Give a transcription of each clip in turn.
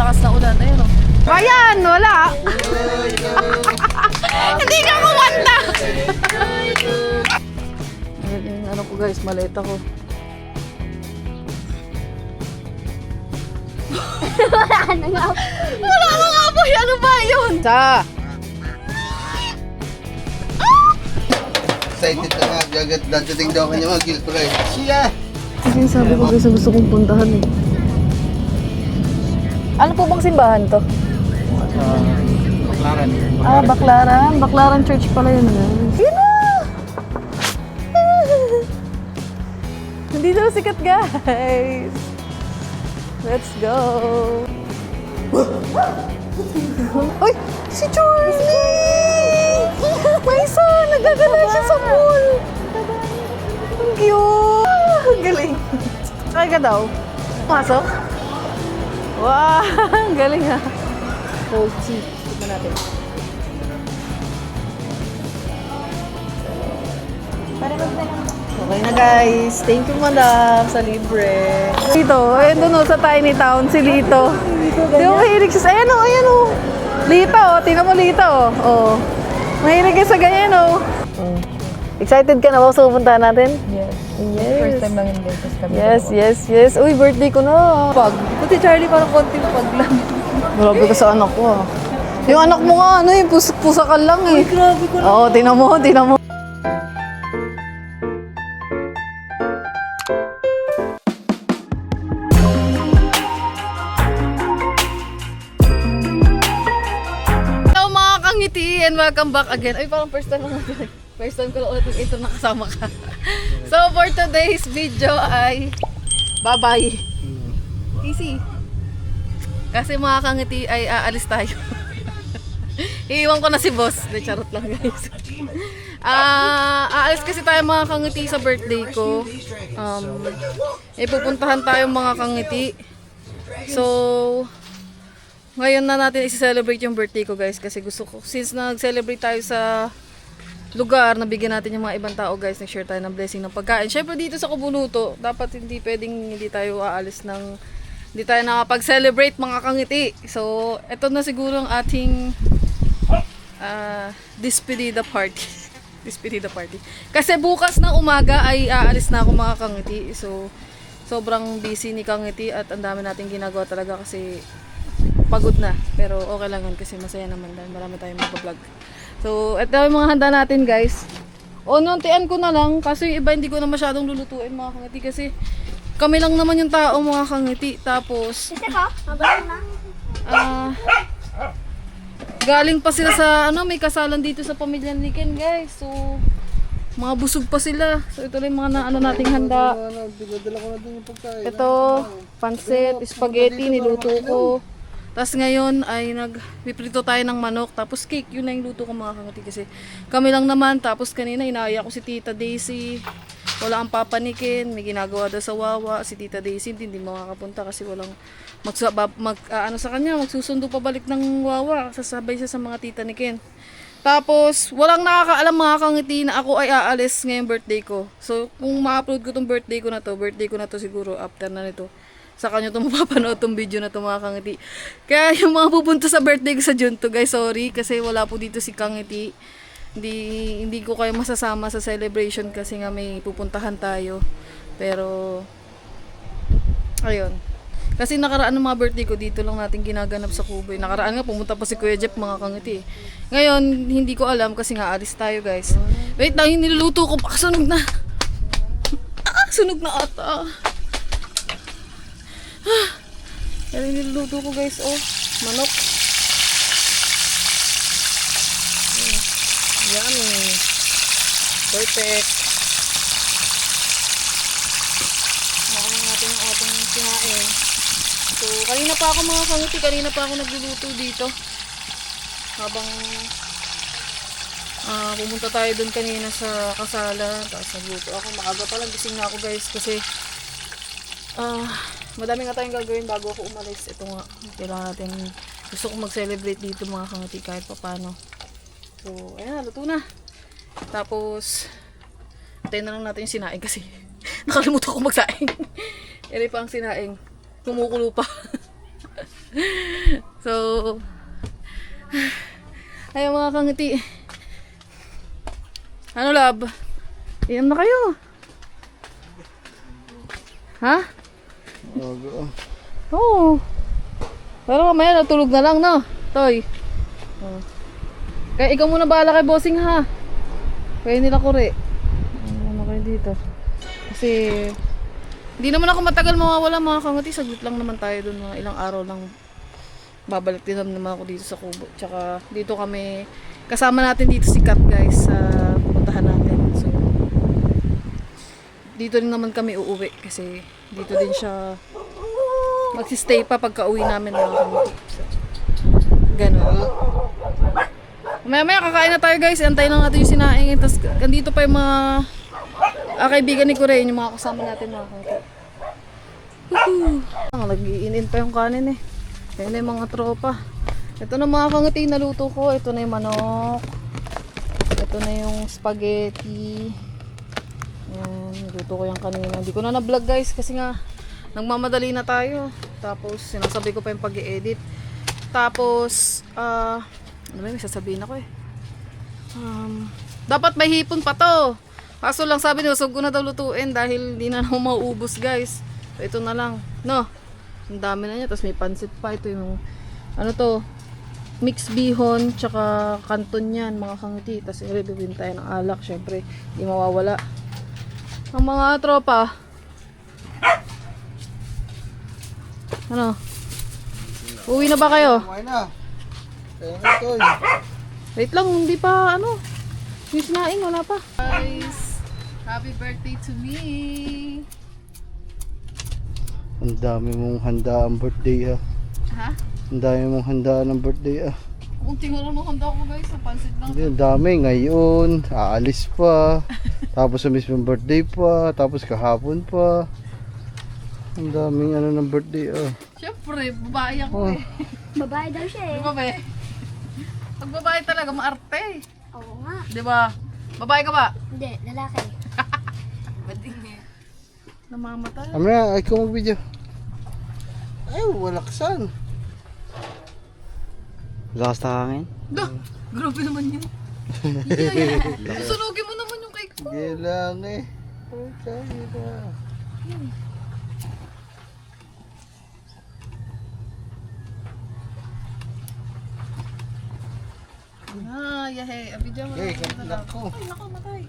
malakas na ulan. Ayun o. Ayan, wala. Hindi ka kumanta. Ano po guys, maleta ko. Wala nang apoy. Ano ba yun? Excited na nga, jagat dadating daw kanya mga guilt prize. Siya! Kasi sabi ko guys, gusto kong puntahan eh. Ano po bang simbahan to? Baklaran. Baklaran. Baklaran Church pala yun guys. Yun na! Nandito na sikat guys. Let's go! Uy! Si Charlie! May isa! Nagagala siya sa pool! Ang cute! Ang galing! Kaya ka daw? Pasok? Wow! Ang galing ha! Cold tea. Tignan natin. Okay na guys. Thank you madam sa libre. Dito, ayun doon sa tiny town, si Lito. Di ba mahilig siya sa, ayan o, ayan o. Lito o, tingnan mo Lito o. Oh. Mahilig ka sa ganyan o. Excited ka na ba sa pupuntahan natin? Yes. Yes. First time lang yung latest kami. Yes. Uy, birthday ko na. Pag. Buti Charlie parang konting pag lang. Grabe ka sa anak ko ah. Yung anak mo nga, ano yung pusakan lang eh. Ay, grabe ko na. Oo, tingnan mo. Hello mga kangiti and welcome back again. Ay, parang first time lang natin. First time ko lang ulit ito nakasama ka. So for today's video ay bye-bye. Easy. Kasi mga kangiti ay aalis tayo. Iiwan ko na si boss. De, charot lang guys. Aalis kasi tayo mga kangiti sa birthday ko. Pupuntahan tayo mga kangiti. So, ngayon na natin i-celebrate yung birthday ko guys. Kasi gusto ko, since nag-celebrate tayo sa lugar, nabigyan natin yung mga ibang tao guys. Nag-share tayo ng blessing ng pagkain. Syempre dito sa Kubunuto, dapat hindi pwedeng hindi tayo aalis ng hindi tayo nakapag-celebrate mga kangiti. So, eto na siguro ang ating despedida party. Despedida party. Kasi bukas ng umaga ay aalis na ako mga kangiti. So, sobrang busy ni kangiti at ang dami nating ginagawa talaga kasi pagod na. Pero okay lang yun kasi masaya naman dahil marami tayong mag-vlog. So, ito yung mga handa natin guys. Nuntian ko na lang kasi yung iba hindi ko na masyadong lulutuin mga kangiti kasi kami lang naman yung tao mga kangiti. Tapos galing pa sila sa may kasalan dito sa pamilya ni Ken guys. So mga busog pa sila. So ito lang yung mga nating handa. Ito, pansit, spaghetti niluto ko. Tapos ngayon ay nagpiprito tayo ng manok. Tapos cake, yun na yung luto ko mga kangiti kasi kami lang naman. Tapos kanina inaaya ko si Tita Daisy. Wala ang papa ni Ken, may ginagawa daw sa Wawa. Si Tita Daisy hindi makakapunta kasi walang sa kanya, magsusundo pabalik ng Wawa. Sasabay siya sa mga tita ni Ken. Tapos, walang nakakaalam mga kangiti na ako ay aalis ngayong birthday ko. So, kung ma-upload ko tong birthday ko na to siguro after na nito. Sa kanya ito mapapanood tong video na to mga kangiti. Kaya yung mga pupunta sa birthday ko sa Junto guys, sorry kasi wala po dito si kangiti. Hindi ko kayo masasama sa celebration kasi nga may pupuntahan tayo. Pero ayun. Kasi nakaraan ng mga birthday ko dito lang natin ginaganap sa Kuboy. Nakaraan nga pumunta pa si Kuya Jeff mga kangiti. Ngayon hindi ko alam kasi nga alis tayo guys. Wait lang, yung niluluto ko pa sunog na. Sunog na ata. Yan yung niluluto ko guys. Manok. Yummy. Perfect. Makalang natin yung ating sinain. So, kanina pa ako mga kangiti. Kanina pa ako nagluluto dito. Habang pumunta tayo dun kanina sa kasala. Tapos nagluto ako. Maaga pa lang gising na ako guys. Kasi madami nga tayong gagawin bago ako umalis. Ito nga. Kailangan natin. Gusto ko mag-celebrate dito mga kangiti kahit papano. So, ayan, luto na. Tapos, tayo na lang natin yung sinaing kasi nakalimutan ko magsaing. Yan pa ang sinaing. Kumukulo pa. So, ayun mga kangiti. Ano lab? Inom na kayo. Ha? Ogo. Oo. Pero mamaya natulog na lang, no? Toy. Oh. Kaya ikaw muna bahala kay bossing, ha? Kaya nila kure. Ano kayo dito? Kasi hindi naman ako matagal mawawala mga kangati. Saglit lang naman tayo dun. Mga ilang araw lang babalik din naman ako dito sa Kubo. Tsaka dito kami, kasama natin dito si Kat guys sa pupuntahan natin. So, dito rin naman kami uuwi kasi dito din siya magsistay pa pagka uwi namin mga kangati. So, ganun. Maya kakain na tayo guys. Antayin lang natin yung sinaing. Tapos andito pa yung mga kaibigan ni Kurein, yung mga kasama natin mga kangati. Nag-iinin pa yung kanin eh. Ayan na yung mga tropa. Ito na mga kangati naluto ko. Ito na yung manok. Ito na yung spaghetti. Ayan, niluto ko yung kanina. Hindi ko na na-vlog guys kasi nga nagmamadali na tayo. Tapos sinasabi ko pa yung pag-i-edit. Tapos ano ba yung sasabihin ako eh. Dapat may hipon pa to. Kaso lang sabi niyo, usog ko na daw lutuin dahil hindi na ako mauubos guys. So, ito na lang. No? Ang dami na niya. Tapos may pansit pa. Ito yung, ano to, mixed bihon, tsaka kanton yan, mga kangiti. Tapos i-review tayo ng alak. Syempre, hindi mawawala. Ang mga tropa. Ano? Uwi na ba kayo? Kumain na. Kaya na ito. Wait lang, hindi pa, ano. Yung sinaing, wala pa. Guys, happy birthday to me. Ang dami mong handaan birthday ah. Ha? Ang dami mong handaan ng birthday ah. Kung tingnan mo handa ko guys, sa pansit lang. Hindi, ang dami ngayon. Aalis pa. Tapos sa mismong birthday pa. Tapos kahapon pa. Ang daming ano ng birthday ah. Siyempre, babae ako eh. Babae daw siya eh. Di ba be? Pag babae talaga, maarte. Oo nga. Di ba? Babae ka ba? Hindi, lalaki. Bading eh. Namamatay. Amina, ay ko mag-video. Ay, walaksan. Lakas na hangin. Dah, grabe naman yun. Yeah. Sunugin mo naman yung cake ko. Sige lang eh. Okay na. Yahe. Abidyan mo Okay, na. naku. Ay, naku, matay.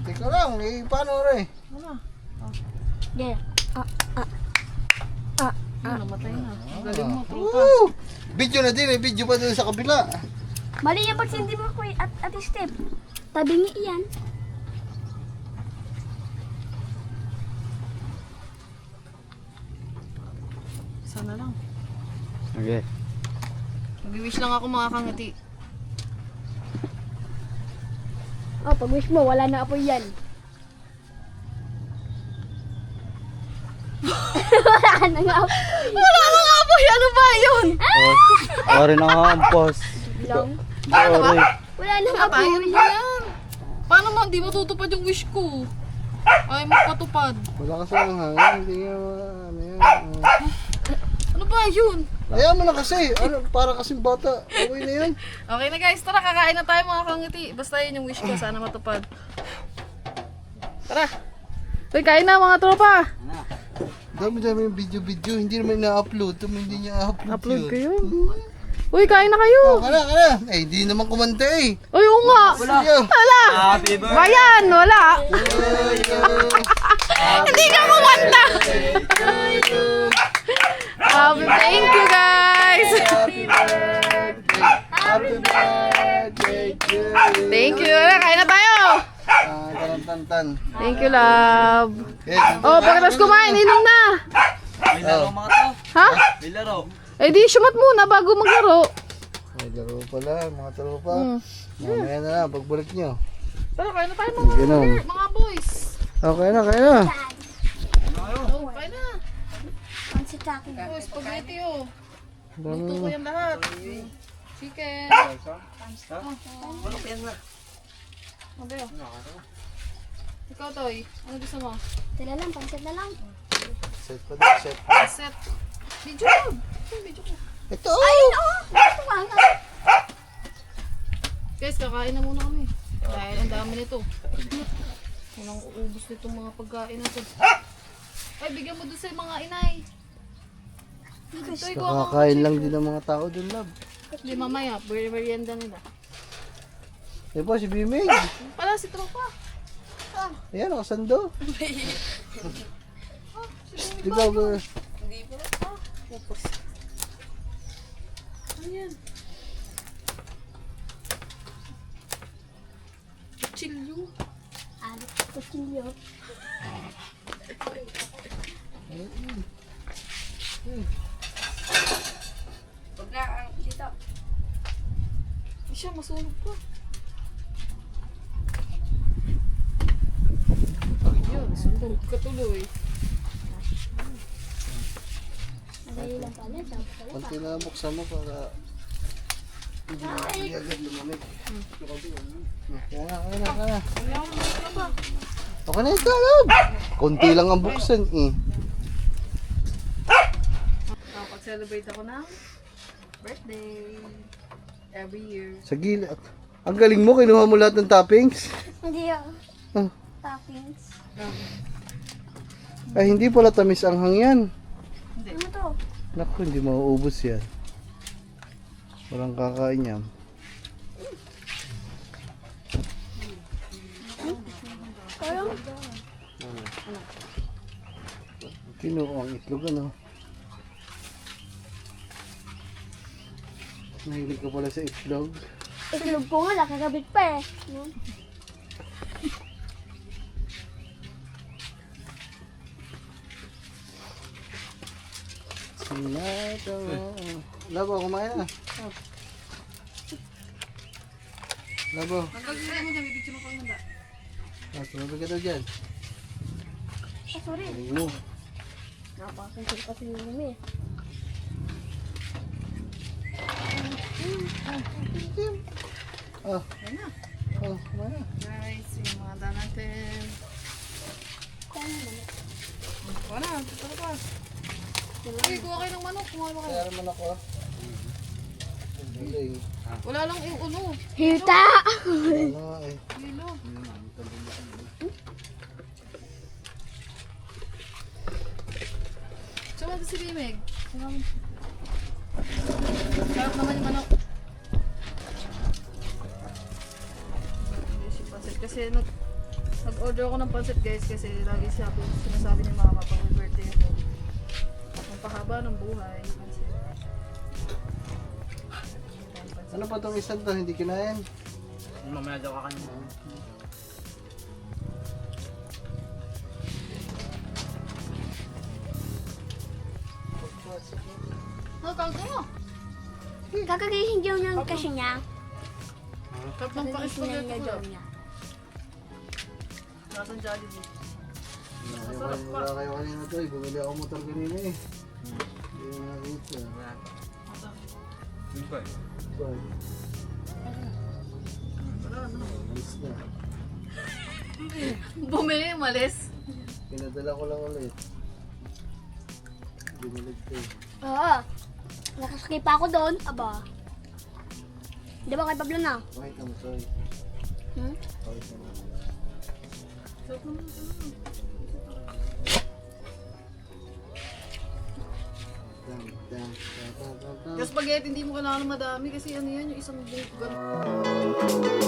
Teka lang, eh, paano rin? Ano? Yeah. Namatay na. Ang galing mo, tropa. Woo! Video na din, eh. Video pa doon sa kabila. Mali yung pagsindi mo ko at step. Tabingi yan. Sana lang. Okay. Mag-wish lang ako mga kangati. Oh, pag wish mo, wala na apoy yan. Wala na nga apoy. Wala na nga po! Ano ba yun? Ori na nga ang post. Lang. Ori. Wala na nga Patayin apoy. mo yan. Paano mo? Hindi matutupad yung wish ko. Ay, magpatupad. Wala kasi ng hangin, hindi nga ano yan. Ano ba yun? Ayaw mo na kasi, ano, para kasing bata. Okay na yan. Okay na guys, tara kakain na tayo mga kangiti. Basta yun yung wish ko, sana matupad. Tara. Uy, kain na mga tropa. Dami-dami yung video-video, hindi naman na-upload. Hindi niya upload Upload yun. kayo. Uy, kain na kayo. Kana. Eh, hindi naman kumanta eh. Uy, oo nga. Sige. Wala. Happy birthday. Bayan, wala. Hindi ka kumanta. Thank you guys. Happy birthday to you. Thank you. Kain na tayo. Tan-tan-tan. Thank you, love. Eh, Oh, pagkatapos kumain, inom na. May laro mga to. Ha? May laro. Eh di, sumat muna bago maglaro. may laro pala, mga tropa. Hmm. Mamaya na lang, pagbalik nyo. Tara, kain na tayo Ganun. mga boys. Okay na, kaya na. Oh, kain na. Ang sitakin. Oh, spaghetti oh. Dami Luto ko mo. yan lahat. Chicken. Mabe oh. Ikaw, Toy. Ano gusto mo? Tila lang, pansit na lang. Set pa din, set. Set. Video ko. Video ko. Ito! Guys, kakain na muna kami. Dahil ang dami nito. Walang uubos nitong mga pagkain na to. Ay, bigyan mo doon sa mga inay. Ito, ikaw ang Nakakain lang din ng mga tao doon, love. Di mamaya, merienda nila. Eh po, si Bimig. Pala si Tropa. Ayan, nakasando. Di ba, ba? Tapos. Ayan. Chilyo. Kuchilyo. Ay, siya, masunog pa. Ayun, sunog ka tuloy. Madali lang pala. Tapos pala. Konti na buksan mo para hindi agad lumamig. Kaya na. Okay na ito, love. Konti lang ang buksan eh. Nakapag-celebrate ako ng birthday. Every year. Sa gilid. Ang galing mo, kinuha mo lahat ng toppings. Hindi ako. Ah. Toppings. Ay, hindi pala tamis ang hangyan. Ano to? Naku, hindi mauubos yan. Walang kakain yan. Parang Kinuha ang itlog, ano? Mahilig ka pala sa itlog. itlog ko nga. Nakakabit pa eh. No? Sinato. Labo, kumain na. Labo. Ang gagawin mo dyan, bibigyan mo pang handa. Tumabig ka daw dyan. Ah, sorry. Galing mo. Napakasunod kasi yung lumi eh. Oh, Ayan na. oh, kumain na. Guys, yung mga handa natin. Kuha na, ito pa. Ay, kuha kayo ng manok. Kuha kayo. Kaya naman ako. Ang galing. Wala lang yung ulo. Hita! Ano nga eh. Lilo. Tsaka ito si Bimeg. Sarap naman yung manok. Si Pansit. Kasi nag-order ako ng pansit guys kasi lagi sinasabi ni mama pag may birthday ako. Ang pahaba ng buhay. Pansit. Ano pa itong isang to? Hindi kinain? Mamaya daw kakain mo. Oh, kangko mo. Kakagising daw niya kasi niya. Sarap ng Kakagising na pa-spaghetti niya ko daw lang. niya. Nasaan Jollibee? Wala kayo kanina to eh. Bumili ako motor kanina eh. Hindi mo nakita. Yung pa eh. Bye. Alis na. Bumili, umalis. Pinadala ko lang ulit. Binilig ko eh. Oo. Nakasakay pa ako doon. Aba. Di ba kay Pablo na? Wait, I'm sorry. Hmm? Wait naman. Dam, dam, dam, dam, dam, dam. Yung spaghetti, hindi mo kailangan ng madami kasi ano yan, yung isang buko ganun.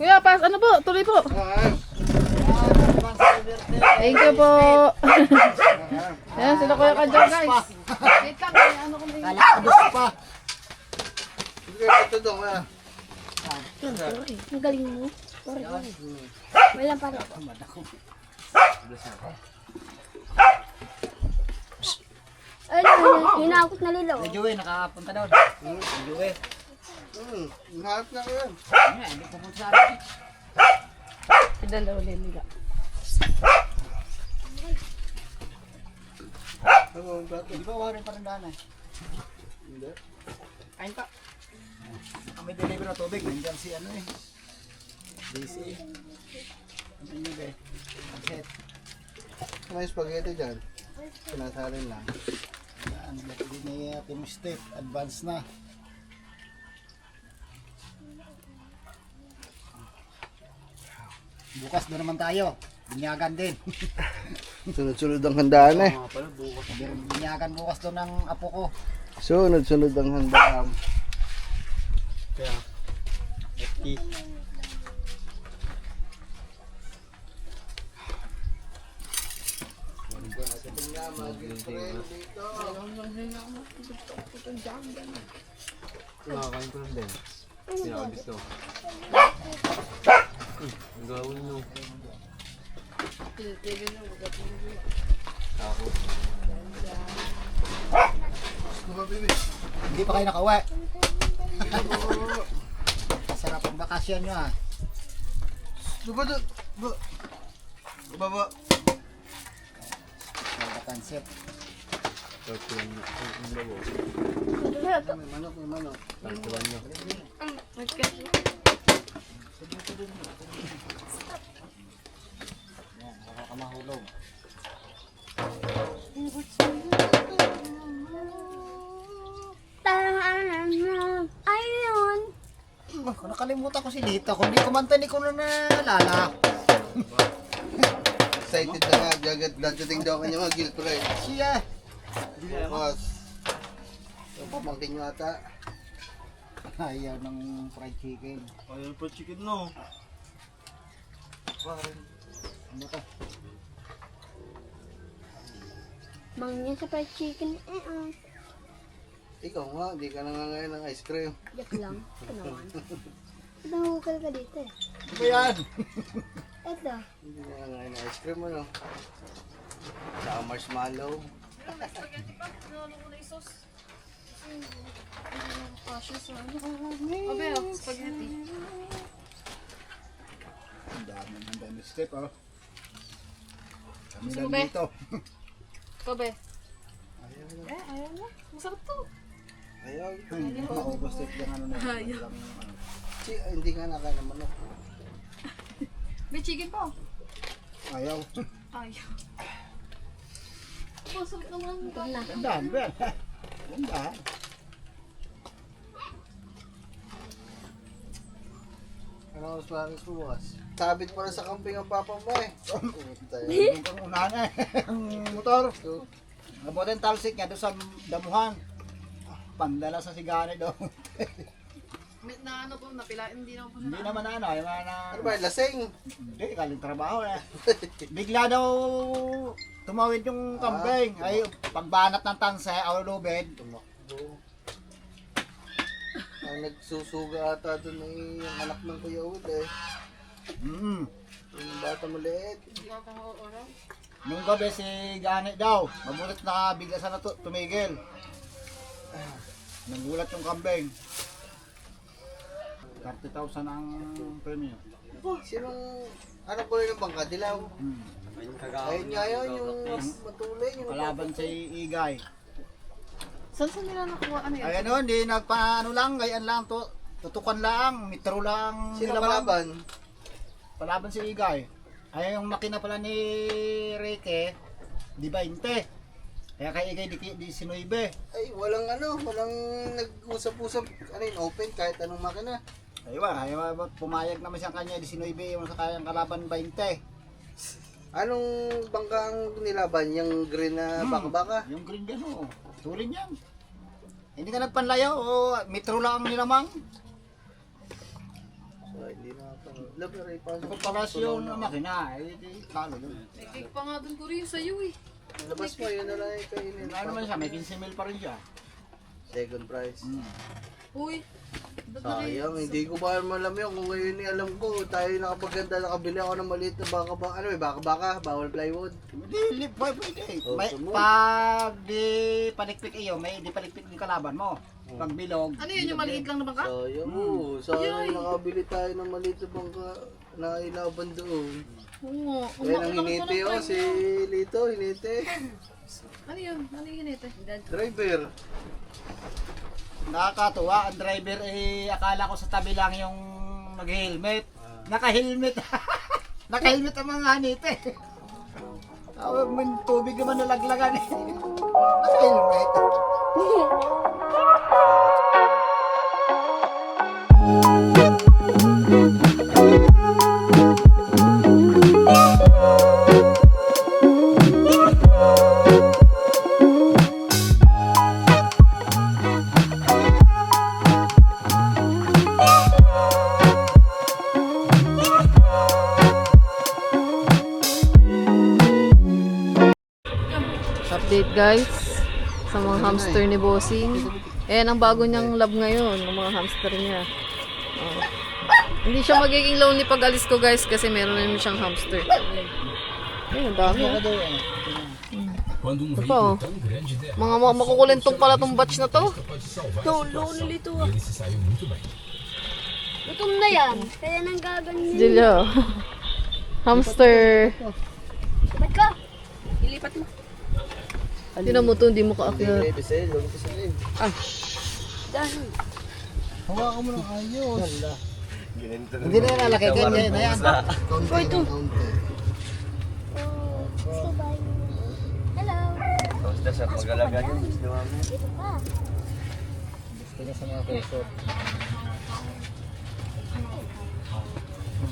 Kuya, pas, ano po? Tuloy po. Thank you po. Ayan, sila kuya ka dyan, guys. Wait lang, may ano ko may... Sige, ito doon kaya. Ang galing mo. Sorry. Wala pa rin. Ay, hinakot na lilo. Si Joey, nakapunta doon. Si Joey. Lahat na yan. Ano, hindi pupunta sa akin. Idalaw nila. Ano ang plato? Hindi ba warin pa rin daan eh? Hindi. Kain ka. Kami deliver na tubig. Nandiyan si ano eh. Busy. Ano yun eh? Set. May spaghetti dyan. Pinasalin lang. Yan. Hindi na pinustip. Advance na. Bukas doon naman tayo. Binyagan din. Sunod-sunod ang handaan eh. Binyagan bukas doon ng apo ko. Sunod-sunod ang handaan. Kaya, FT. Nakakain ko ng dance. Pinakagusto. Ang gawin nyo. Ako. Hindi pa kayo nakauwi. Sarap ang bakasyon nyo ah. Baba. Baba. Sarap concept. Tortulan nyo. Ang labo. May manok, may manok. Tortulan nyo. Yan, nakakamahulog. Ayun. Kung nakalimutan ko si Lita, kung di kumanta hindi ko na naalala. Excited na nga. Dadating daw kanya mga guilt pride. Siya. Boss. So, pamangkin nyo ata. Ayaw ng fried chicken. Ayun po chicken no. Ano to? Mangyan sa fried chicken. Ikaw nga, di ka nangangain ng ice cream. Yak lang. Ito naman. Nahukal ka dito eh. Ano ba yan? Ito. Hindi nangangain ng ice cream ano. Saka marshmallow. Abe, spaghetti. Ang dami step oh. Kami Gusto mo lang ba? dito. Kabe. Ayaw na. Masarap to. Ayaw. Hindi ko maubos step yung ano na. Ayaw. Hindi nga nakain ng manok. May chicken pa. Ayaw. Ayaw. Masarap naman. Ito na. Gandaan ba? Gandaan. Ano mas maraming bukas? Sabit pa na sa camping ang papa mo eh. Yung kang unahan eh. Ang motor. Nabutin talsik niya doon sa damuhan. Pandala sa sigani daw. May na ano po, napilain hindi na ako. Hindi naman ano. Yung mga na... Ano ba, lasing? Hindi, kaling trabaho eh. Bigla daw tumawid yung kambing. Ay, pagbanat ng tanse, lubid. Tumakbo. Ang nagsusuga ata doon ay yung anak ng Kuya Ud eh. Yung bata maliit. Nung gabi si Gani daw, mabulit na biglasan na tumigil. Nagulat yung kambing. 30,000 ang premium. Sinong, ano po rin ng bangka? Dilaw. Ayun nga yun, yung matulay. Yung Kalaban si Igay. Saan nila nakuha ano yan? Ay ano, hindi nagpaano lang, gayaan lang to. Tutukan lang, metro lang. Sino nilaban. kalaban? Palaban si Igay. Ay yung makina pala ni Ricky, di 20. Kaya kay Igay di 19. Ay, walang walang nag-usap-usap, open kahit anong makina. Aywa, pumayag naman siya kanya 19, yung sa kayang kalaban 20. Anong bangka ang nilaban? Yung green na baka-baka? Yung green gano, tulin yan. Hindi ka nagpanlayaw o metro lang ang nilamang. So, hindi na pa. Labi, pa. Kung palas yung makina, di talo doon. May cake pa nga dun ko rin sa'yo eh. Labas mo, yun na lang yung kainin. Ano naman siya, may 15 mil pa rin siya. Second prize. Uy, Sayang, hindi ko ba malam yun kung ngayon ni alam ko, tayo nakapaganda, nakabili ako ng maliit na baka-baka, ano may baka-baka, bawal plywood. Hindi, pwede. Oh, May, tama. pag di palikpik iyo, may di palikpik yung kalaban mo. Pag bilog. Ano yun, yung maliit lang na bangka? Sayang, sayang nakabili tayo ng maliit na bangka na ilaban doon. Oo. Kaya nang hiniti si Lito, hiniti. Ano yun? Ano yung hinete? Driver. Nakakatuwa, ang driver akala ko sa tabi lang yung nag-helmet. Naka-helmet. Naka-helmet ang mga hanite. May tubig naman nalaglagan eh. Naka-helmet. Update guys sa mga hamster ni Bossing. Ayan ang bago niyang lab ngayon, ng mga hamster niya. Oh. Hindi siya magiging lonely pag alis ko guys kasi meron na naman siyang hamster. Ayun, ang dami. Ito pa oh. Mga makukulentong pala tong batch na to. No, lonely to ah. Gutom na yan. Kaya nang gaganyan. Jilio. Hamster. Ba't ka? Ilipat mo. Tinan mo to, hindi mo kaakyat. Dahil. Hawakan mo ng ayos. Ginento Hindi na yan lalaki, ganyan na yan. Kaunti ng kaunti. Oh, so bye. Hello. Basta sa pag-alaga niyo, gusto namin. Dito pa. Gusto niya sa mga kesot.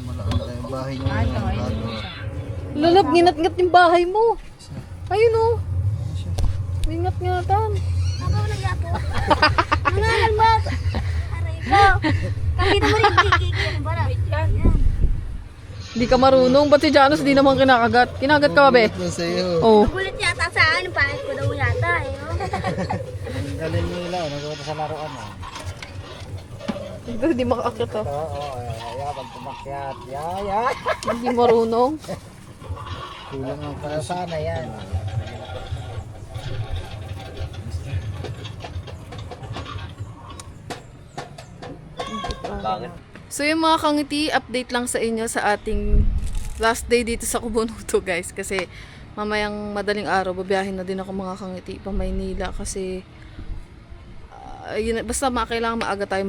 Malaki yung bahay niya. Lalab, nginat-ngat yung bahay mo. Ayun oh. Ingat-ngatan. Ako naglapo. Nangalan mo. Aray ko. Kakita mo rin kikiki. Ano ba na? Yan. Hindi ka marunong. Ba't si Janus di naman kinakagat? Kinagat ka ba, be? Ito sa'yo. Oo. Gulit yata sa akin. Pangit ko daw yata. Eh. Ang galing nila, nagawin sa laruan mo. Hindi makaakyat oh. Oo, pag tumakyat. Yaya. Hindi marunong. Kulang ang para sana yan. Bakit? So yung mga kangiti, update lang sa inyo sa ating last day dito sa Kubunuto guys. Kasi mamayang madaling araw, babiyahin na din ako mga kangiti pa Maynila. Kasi basta kailangan maaga tayo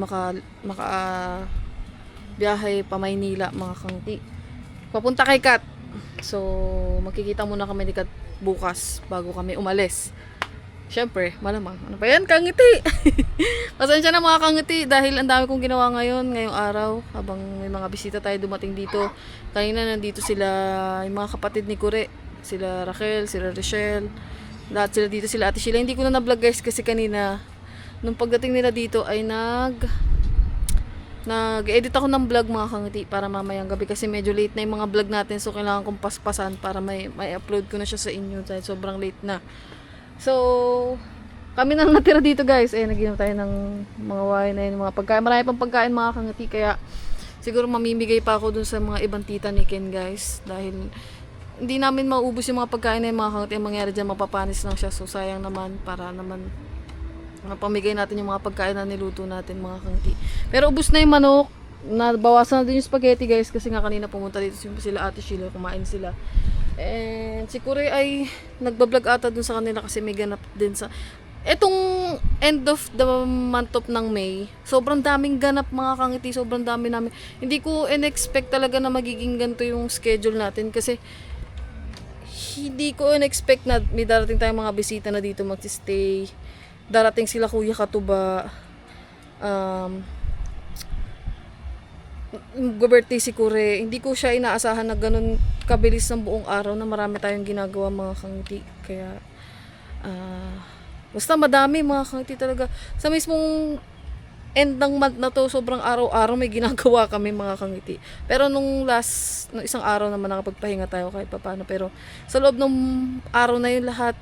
biyahe pa Maynila mga kangiti. Papunta kay Kat. So makikita muna kami ni Kat bukas bago kami umalis. Siyempre, malamang. Ano pa yan? Kangiti! Pasensya na mga kangiti dahil ang dami kong ginawa ngayong araw habang may mga bisita tayo dumating dito. Kanina nandito sila, yung mga kapatid ni Kure. Sila Raquel, sila Rochelle. Lahat sila dito, sila Ate Sheila. Hindi ko na na-vlog guys kasi kanina nung pagdating nila dito ay nag-edit ako ng vlog mga kangiti para mamayang gabi kasi medyo late na yung mga vlog natin so kailangan kong paspasan para may upload ko na siya sa inyo dahil sobrang late na. So, kami nang natira dito guys. Naginom tayo ng mga wine na yun, mga pagkain. Marami pang pagkain mga kangiti. Kaya, siguro mamimigay pa ako dun sa mga ibang tita ni Ken guys. Dahil, hindi namin maubos yung mga pagkain na yung mga kangiti. Ang mangyari dyan, mapapanis lang siya. So, sayang naman para naman pamigay natin yung mga pagkain na niluto natin mga kangiti. Pero, ubos na yung manok. Nabawasan na din yung spaghetti guys. Kasi nga kanina pumunta dito sila Ate Sheila. Kumain sila. And si Kure ay nagbablog ata dun sa kanila kasi may ganap din sa etong end of the month of ng May. Sobrang daming ganap mga kangiti, sobrang dami namin. Hindi ko in-expect talaga na magiging ganito yung schedule natin kasi hindi ko in-expect na may darating tayong mga bisita na dito mag-stay. Darating sila Kuya Katuba. Birthday si Kure, hindi ko siya inaasahan na ganun kabilis ng buong araw na marami tayong ginagawa mga kangiti. Kaya basta madami mga kangiti talaga. Sa mismong end ng month na to, sobrang araw-araw may ginagawa kami mga kangiti. Pero nung isang araw naman nakapagpahinga tayo kahit papaano. Pero sa loob ng araw na yun lahat,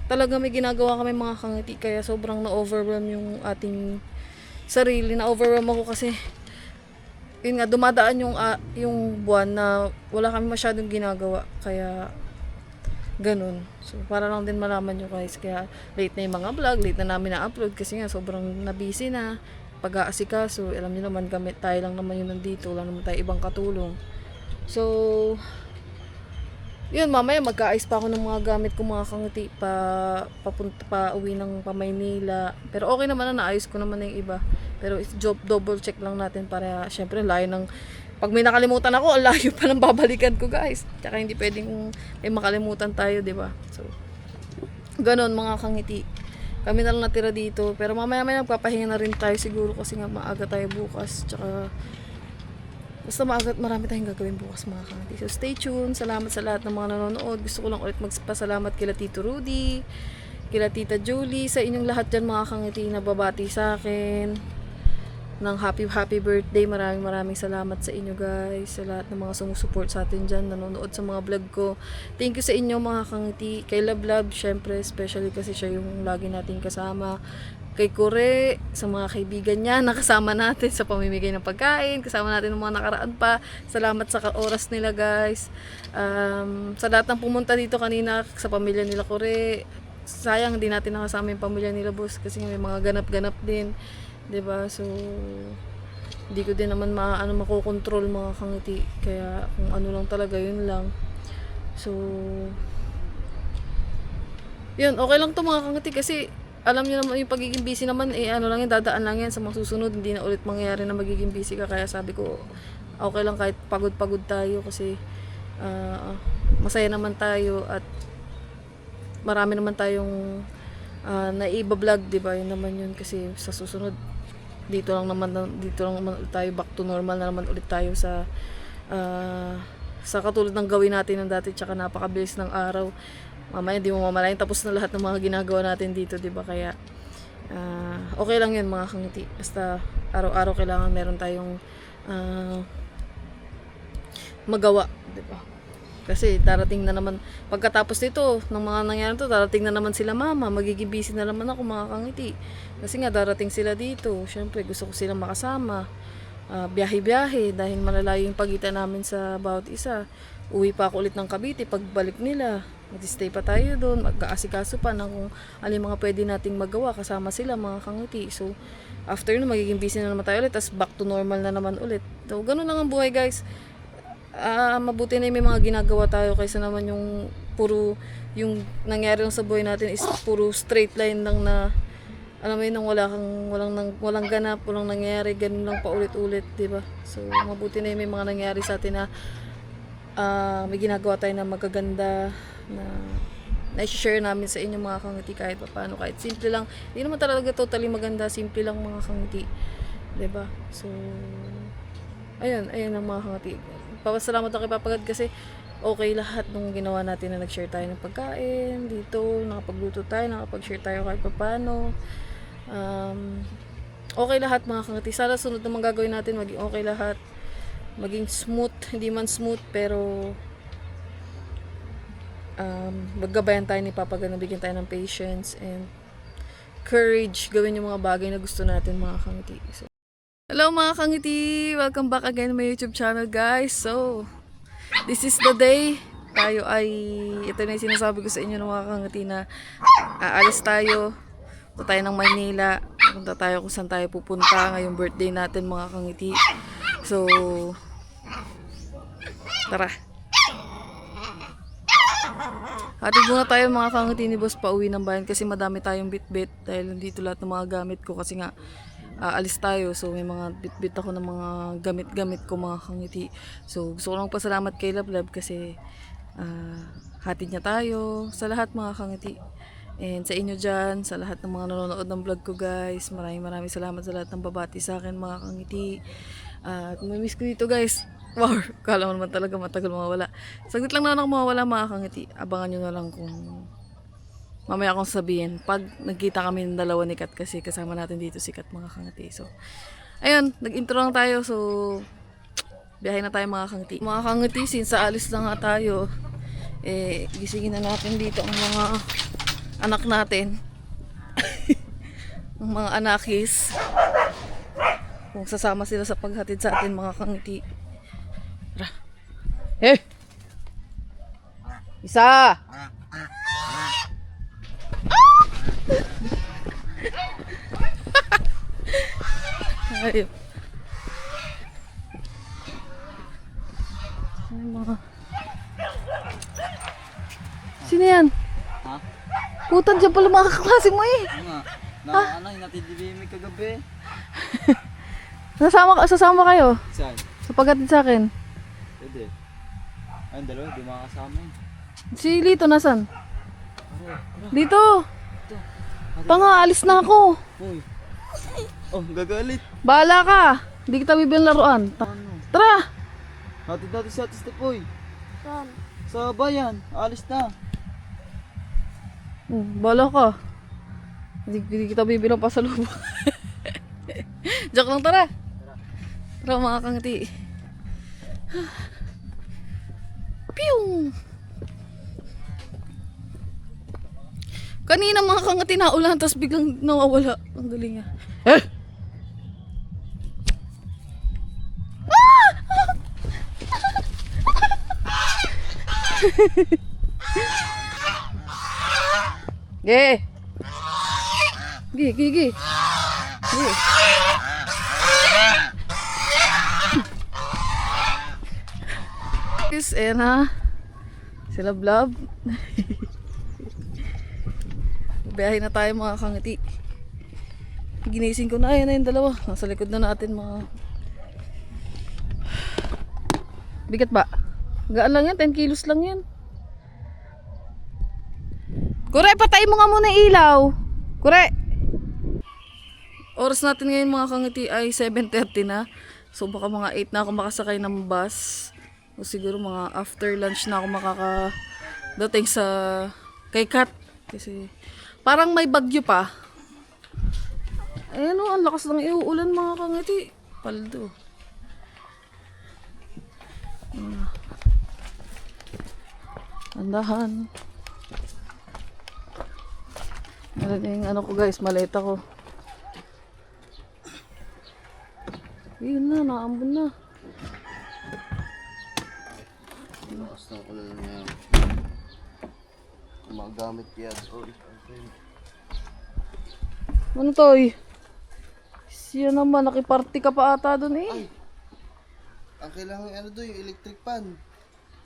talaga may ginagawa kami mga kangiti. Kaya sobrang na-overwhelm yung ating sarili, na overwhelm ako kasi yun nga, dumadaan yung buwan na wala kami masyadong ginagawa, kaya ganun. So para lang din malaman nyo guys, kaya late na yung mga vlog, late na namin na-upload kasi nga sobrang na-busy na pag-aasikaso. Alam niyo naman, gamit tayo lang naman yun nandito, wala naman tayo ibang katulong. So yun, mamaya magka-ayos pa ako ng mga gamit ko mga kangiti papunta pa uwi ng Maynila. Pero okay naman na, naayos ko naman na yung iba. Pero double check lang natin para syempre layo ng, pag may nakalimutan ako, ang layo pa ng babalikan ko guys. Tsaka hindi pwedeng may makalimutan tayo, di ba? So ganon mga kangiti. Kami na lang natira dito. Pero mamaya magpapahinga na rin tayo siguro kasi nga maaga tayo bukas. Tsaka basta maaga, marami tayong gagawin bukas mga kangiti. So stay tuned. Salamat sa lahat ng mga nanonood. Gusto ko lang ulit magpasalamat kila Tito Rudy, kila Tita Julie, sa inyong lahat dyan mga kangiti na babati sa akin ng happy birthday. Maraming salamat sa inyo guys, sa lahat ng mga sumusuport sa atin dyan, nanonood sa mga vlog ko. Thank you sa inyo mga kangiti. Kay Love, syempre, especially kasi siya yung lagi nating kasama. Kay Kure, sa mga kaibigan niya, nakasama natin sa pamimigay ng pagkain, kasama natin ng mga nakaraan pa. Salamat sa oras nila guys. Sa lahat ng pumunta dito kanina sa pamilya nila Kure, sayang hindi natin nakasama yung pamilya nila boss kasi may mga ganap-ganap din, 'di ba? So hindi ko din naman makokontrol mga kangiti, kaya kung ano lang talaga yun lang. So yun, okay lang to mga kangiti kasi alam niyo naman yung pagiging busy naman ano lang yan, dadaan lang yan sa mga susunod, hindi na ulit mangyayari na magiging busy ka. Kaya sabi ko okay lang kahit pagod tayo kasi masaya naman tayo at marami naman tayong naiba-vlog, di ba? Yun naman yun, kasi sa susunod dito lang naman ulit tayo, back to normal na naman ulit tayo sa katulad ng gawin natin ng dati. Tsaka napakabilis ng araw, mamaya di mo mamalayan tapos na lahat ng mga ginagawa natin dito, di ba? Kaya okay lang yun mga kangiti, basta araw-araw kailangan meron tayong magawa, di ba? Kasi darating na naman, pagkatapos nito, ng mga nangyari to, darating na naman sila mama, magiging busy na naman ako mga kangiti. Kasi nga darating sila dito, syempre gusto ko silang makasama. Biyahe-biyahe, dahil malalayo yung pagitan namin sa bawat isa. Uwi pa ako ulit ng Cavite, pagbalik nila, mag-stay pa tayo doon, mag-aasikaso pa ng kung ano yung mga pwede nating magawa, kasama sila mga kangiti. So, after nun, magiging busy na naman tayo ulit, tapos back to normal na naman ulit. So, ganun lang ang buhay guys. Mabuti na may mga ginagawa tayo kaysa naman yung puro yung nangyari lang sa buhay natin is puro straight line lang na alam mo yun, walang ganap, walang nangyari, ganun lang paulit-ulit, di ba? So mabuti na may mga nangyari sa atin na may ginagawa tayo na magaganda na na-share namin sa inyo mga kangiti kahit paano, kahit simple lang, hindi naman talaga totally maganda, simple lang mga kangiti, di ba? So ayun ang mga kangiti. Papasalamat ako kay Papagad kasi okay lahat nung ginawa natin na nag-share tayo ng pagkain dito, nakapagluto tayo, nakapag-share tayo kahit paano. Okay lahat mga kangati. Sana sunod na mga gagawin natin maging okay lahat, maging smooth, hindi man smooth pero maggabayan tayo ni Papagad, nabigyan tayo ng patience and courage gawin yung mga bagay na gusto natin mga kangiti. So, hello mga kangiti! Welcome back again to my YouTube channel guys. So, this is the day. Tayo ay, ito na yung sinasabi ko sa inyo ng mga kangiti na aalis tayo. Punta tayo ng Maynila. Punta tayo kung saan tayo pupunta ngayong birthday natin mga kangiti. So, tara. Hatid muna tayo mga kangiti ni boss pa uwi ng bayan kasi madami tayong bitbit dahil nandito lahat ng mga gamit ko kasi nga alis tayo, so may mga bit ako ng mga gamit ko mga kangiti. So gusto ko lang pasalamat kay Love kasi hatid niya tayo sa lahat mga kangiti, and sa inyo dyan, sa lahat ng mga nanonood ng vlog ko guys, maraming salamat sa lahat ng babati sa akin mga kangiti. At mamiss ko dito guys. Wow, kala mo naman talaga matagal mawawala. Saglit lang na ako mawawala mga kangiti. Abangan nyo na lang kung mamaya akong sabihin pag nagkita kami ng dalawa ni Kat kasi kasama natin dito si Kat mga kangiti. So ayun, nag-intro lang tayo. So biyahe na tayo mga kangiti. Mga kangiti, since alis na nga tayo, gisingin na natin dito ang mga anak natin. Ang mga anakis. Kung sasama sila sa paghatid sa atin mga kangiti. Tara. Eh! Isa! Ayun. Ay, mga... Sino yan? Ha? Putan dyan pala mga kaklase mo eh. Nga. Ano, natidibimig kagabi. Sasama kayo Saan? sa paghatid sa akin. Pwede. Ayun, dalawa, di makakasama eh. Si Lito nasan? Dito. Tanga, alis na ako. Uy. Oh, gagalit. Bahala ka. Hindi kita bibili ng laruan. Tara. Hatid natin si Ate Stepoy. Saan? Sa bayan. Alis na. Bahala ka. Hindi kita bibili ng pasalubong. Joke lang, tara. Tara mga kangiti. Piyong! Kanina mga kangati na ulan, tapos biglang nawawala. Ang galing niya. Eh! Ge! Ge! Guys, ayan ha. Sila Blob. Biyahe na tayo mga kangiti. Ginising ko na, ayan na yung dalawa. Nasa likod na natin mga... Bigat ba? Gaan lang yan, 10 kilos lang yan. Kure, patay mo nga muna yung ilaw. Kure! Oras natin ngayon mga kangiti ay 7:30 na. So baka mga 8 na ako makasakay ng bus. O siguro mga after lunch na ako makakadating sa kay Kat. Kasi parang may bagyo pa. Ayan o, ang lakas ng iuulan mga kangiti. Paldo. Andahan. Meron yung ano ko guys, maleta ko. Yun na, naambon na. Basta ko lang yan. Magamit yan. Ano to eh? Siya naman, nakiparty ka pa ata dun eh. Ang kailangan ano doon, yung electric pan.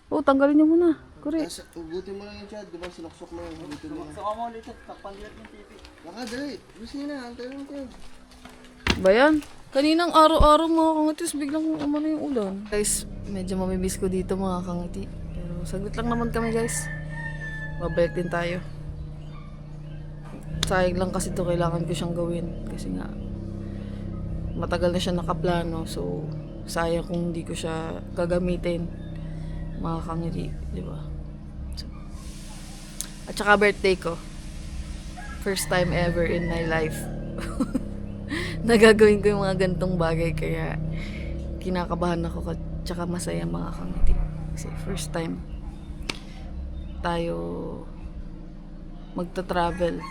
Oh, tanggalin niyo muna. Kuri. Ugutin mo lang yung chat, di ba sinuksok mo yung ugutin mo. Saka mo ulit, takpan dilat ng TV. Baka dali, gusto nyo na, antayin mo kayo. Ba yan? Kaninang araw-araw mga kangatis, biglang umano yung ulan. Guys, medyo mamimiss ko dito mga kangiti. Pero saglit lang naman kami guys. Babalik din tayo. Sayang lang kasi to, kailangan ko siyang gawin. Kasi nga, matagal na siya nakaplano. So, sayang kung hindi ko siya gagamitin. Mga kangiti, di ba? So, at saka birthday ko. First time ever in my life. Nagagawin ko yung mga gantong bagay kaya kinakabahan ako at saka masaya mga kangiti kasi first time tayo magta-travel,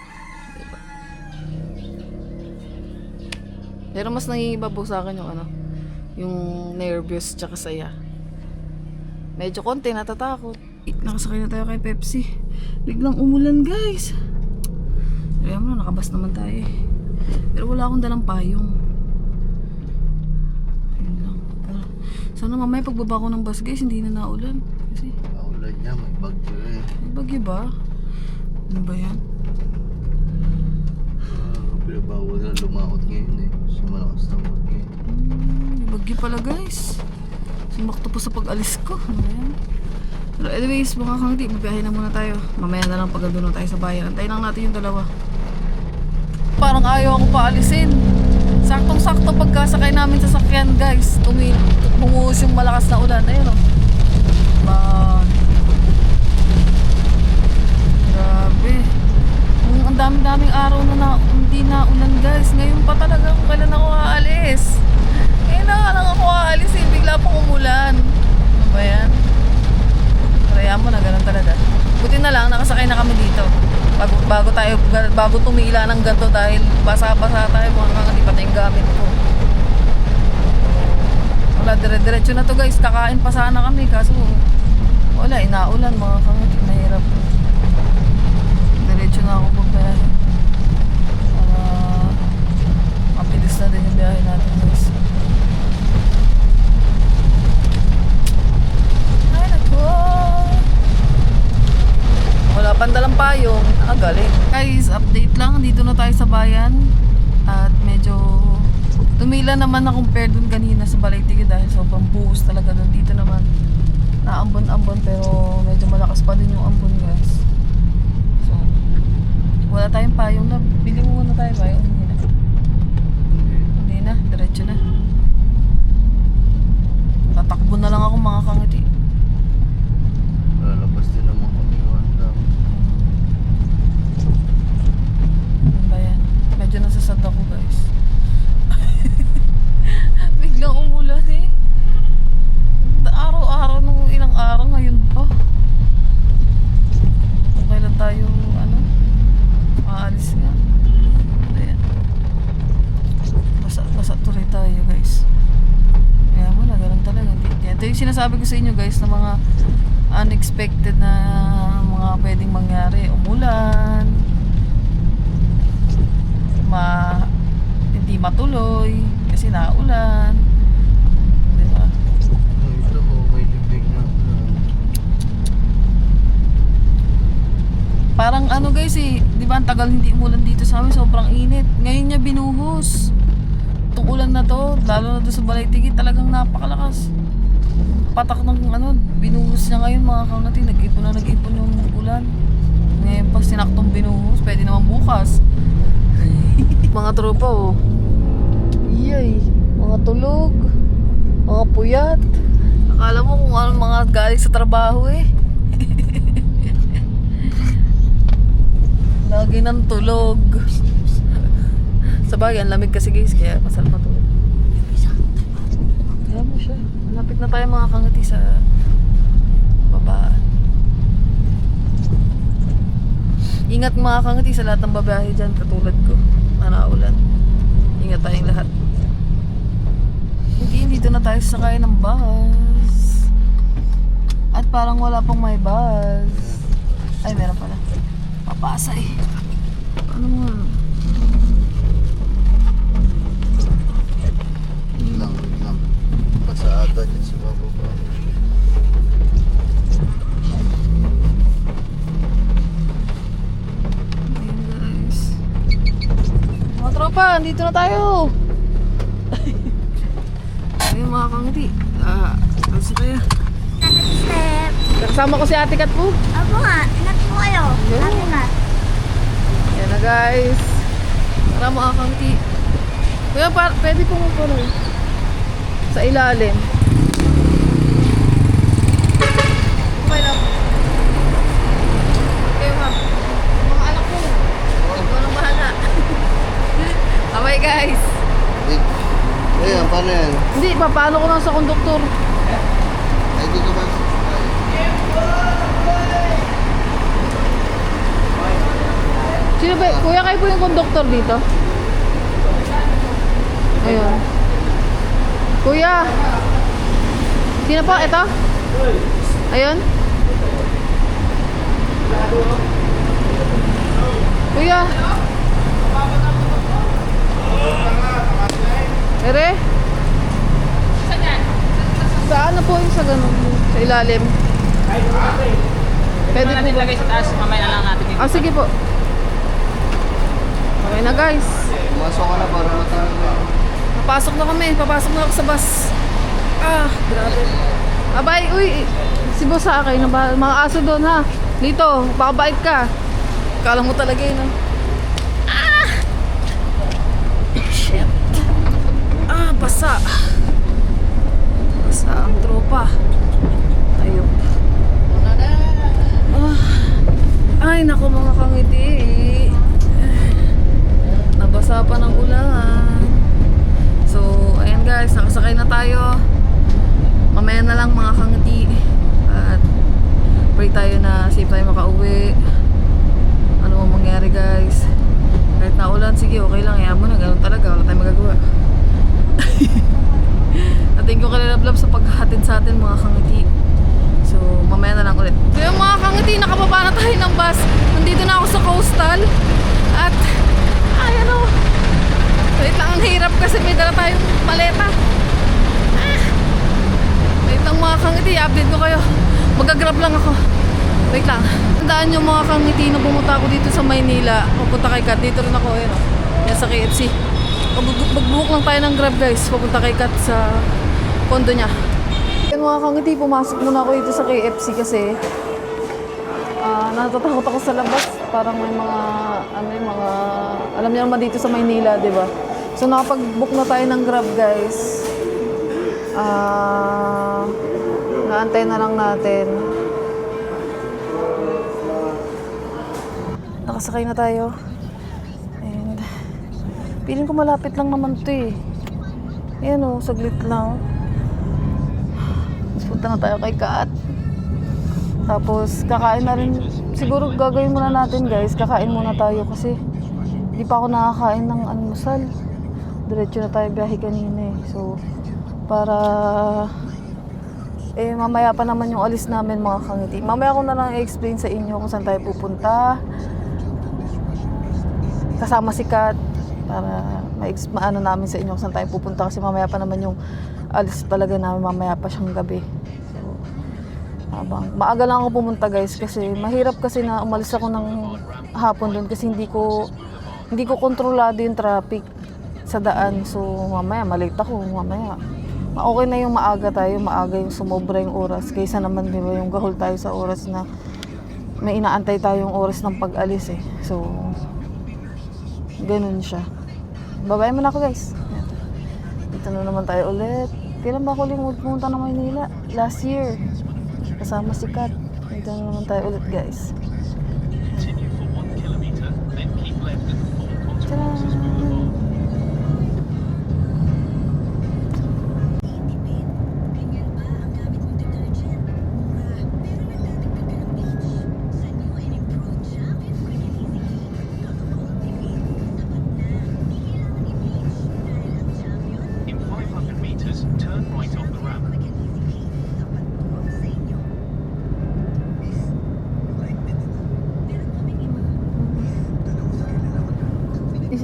diba? Pero mas nangingibabaw sa akin yung ano, yung nervous tsaka saya. Medyo konti natatakot. Nakasakay na tayo kay Pepsi, biglang umulan guys. Ayan mo, nakabas naman tayo eh. Pero wala akong dalang payong. Ayun lang. Sana mamaya pagbaba ko ng bus guys, hindi na naulan. Kasi Naulan niya, may bagyo eh. may bagyo ba? Ano ba yan? Pinabawal na lumakot ngayon eh. Kasi malakas na bagyo. May bagyo pala guys. Sumakto po sa pag-alis ko. Ano ba yan? Pero anyways, mga kangti, mabiyahe na muna tayo. Mamaya na lang pag na tayo sa bayan. Antayin lang natin yung dalawa. Parang ayaw ako paalisin. Saktong-sakto pagkasakay namin sa sakyan guys. Bumuhos yung malakas na ulan. Ayun o. Grabe. Ang dami-daming araw na hindi na ulan guys. Ngayon pa talaga kung kailan ako aalis. Ngayon na lang ako aalis eh. Bigla pang umulan. Ano ba yan? Kaya mo na ganun talaga. Buti na lang nakasakay na kami dito. Bago tumila ng ganto dahil basa-basa tayo mga kangati pati yung gamit ko. Dire-diretso na to guys. Kakain pa sana kami. Kaso wala, inaulan mga kangati. Mahirap. Diretso na ako pagbiyahe. Para mabilis na din yung biyahe natin guys. Ay nako. Wala pang dalang payong. Galing. Guys, update lang. Dito na tayo sa bayan. At medyo tumila naman na compare dun kanina sa Balay-Tigi dahil sobrang buhos talaga dun. Dito naman naambon-ambon pero medyo malakas pa din yung ambon guys. So, wala tayong payong na. Bili mo muna tayo payong. Hindi na. Hindi na. Diretso na. Tatakbo na lang ako mga kangiti. Lalabas din naman kami. Ano ba yan? Medyo nasasad ako guys. Biglang umulan eh. Araw-araw nung ilang araw ngayon pa. Okay lang tayo aalis nga. Ayan. Basa tuloy tayo guys. Kaya mo na, ganun talaga. Ito yung sinasabi ko sa inyo guys na mga unexpected na mga pwedeng mangyari. Umulan. Hindi matuloy kasi naulan. Diba? Ito ko, may libig na. Parang guys di ba ang tagal hindi umulan dito sa amin, sobrang init. Ngayon niya binuhos. Itong ulan na to, lalo na doon sa Balay-Tigi, talagang napakalakas. Patak ng binuhos niya ngayon mga kangati, nag-ipon yung ulan. Ngayon pa sinaktong binuhos, pwede naman bukas. Mga tropa oh. Iyay, mga tulog, mga puyat. Akala mo kung ano mga galing sa trabaho eh. Lagi ng tulog. Sabagay, ang lamig kasi guys, kaya masarap matulog. Kaya mo siya. Malapit na tayo mga kangati sa babaan. Ingat mga kangati sa lahat ng babae dyan, katulad ko. Nanaulan. Ingat tayong lahat. Dito na tayo sakay ng bus. At parang wala pang may bus. Ay, meron pala. Papasa eh. Ano nga? Lang. Pasada dyan sa bababa. Ayun guys. Mga tropa, dito na tayo. Ayun mga kangiti. Alsa kaya. Step. Kasama ko si Ate Kat po. Ako nga, ingat mo kayo. Yun. Ako nga. Yan na guys. Tara mga kangiti. Kuya, pwede pong sa ilalim. Okay lang. Okay ma'am. Mga anak ko. Walang bahala. Okay guys. Ayan, paano yan? Hindi, paano ko lang sa konduktor. Ay, di ka ba? Sino ba? Kuya, kayo po yung konduktor dito? Ayun. Kuya. Sino po? Ito? Ayun. Kuya. Ere? Saan na po yung sa ganun? Sa ilalim? Pwede po ba? Sa taas, mamaya na lang natin. Ah, sige po. Okay na guys. Pumasok ka na para matangin na. Papasok na kami. Papasok na ako sa bus. Ah, grabe. Abay, uy. Si boss sa akin. Mga aso doon ha. Dito, pakabait ka. Kala mo talaga yun. Ah! Shit. Ah, basa. Basa ang tropa. Ayun. Ay, naku mga kangiti. Nabasa pa ng ulan. So, ayan guys, nakasakay na tayo. Mamaya na lang mga kangiti. At pray tayo na safe tayo makauwi. Ano mo mangyari guys. Kahit na ulan, sige, okay lang. Hayaan mo na, ganun talaga. Wala tayong magagawa. Thank you kay Love Love sa mga kangiti. So, mamaya na lang ulit. So, yung mga kangiti, nakababa na tayo ng bus. Nandito na ako sa coastal. At, ay ano, wait lang, ang hirap kasi may dala tayong maleta. Wait lang mga kangiti, update ko kayo. Mag-grab lang ako. Wait lang. Tandaan nyo mga kangiti, nung pumunta ako dito sa Maynila, pupunta kay Kat, dito rin ako yun. Yan sa KFC. Mag-book lang tayo ng grab guys, pupunta kay Kat sa kondo niya. Yan mga kangiti, pumasok muna ako dito sa KFC kasi natatakot ako sa labas. Parang may mga, alam niyo naman dito sa Maynila, di ba? So nakapag-book na tayo ng grab guys. Naantay na lang natin. Nakasakay na tayo. And feeling ko malapit lang naman to eh. Ayan o, saglit lang. Punta na tayo kay Kat. Tapos kakain na rin. Siguro gagawin muna natin guys. Kakain muna tayo kasi hindi pa ako nakakain ng almusal. Diretso na tayo biyahe kanina eh. So para mamaya pa naman yung alis namin mga kangiti. Mamaya ko na lang i-explain sa inyo kung saan tayo pupunta. Kasama si Kat para maano namin sa inyo kung saan tayo pupunta kasi mamaya pa naman yung alis talaga namin, mamaya pa siyang gabi. So, maaga lang ako pumunta guys kasi mahirap kasi na umalis ako ng hapon doon kasi hindi ko kontrolado yung traffic sa daan. So mamaya malate ako, mamaya. Okay na yung maaga tayo, maaga yung sumobra yung oras kaysa naman di ba yung gahol tayo sa oras na may inaantay tayong oras ng pag-alis eh. So ganun siya. Babae mo na ako guys. Yan. Dito na naman tayo ulit. Kailan ba ako pumunta ng Maynila? Last year. Kasama si Kat. Dito na naman tayo ulit guys. Tadaan!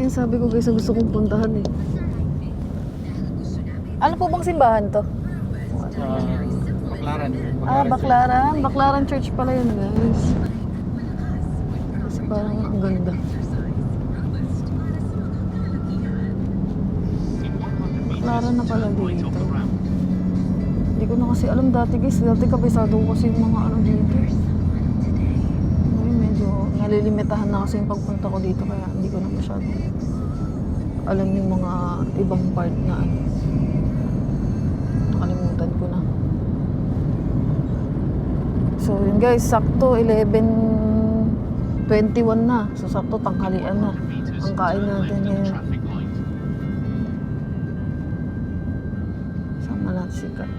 Sabi ko guys, gusto kong puntahan eh. Ano po bang simbahan to? Baklaran. Baklaran. Baklaran Church pala yun guys. Kasi parang ang ganda. Baklaran na pala dito. Hindi ko na kasi alam dati guys. Dati kabisado ko kasi yung mga ano dito. Medyo nalilimitahan na kasi yung pagpunta ko dito kaya hindi ko na masyado alam yung mga ibang part na ano. Nakalimutan ko na. So yun guys, sakto 11:21 na. So sakto tanghalian na. Ang kain natin ngayon. Sama natin si Kat.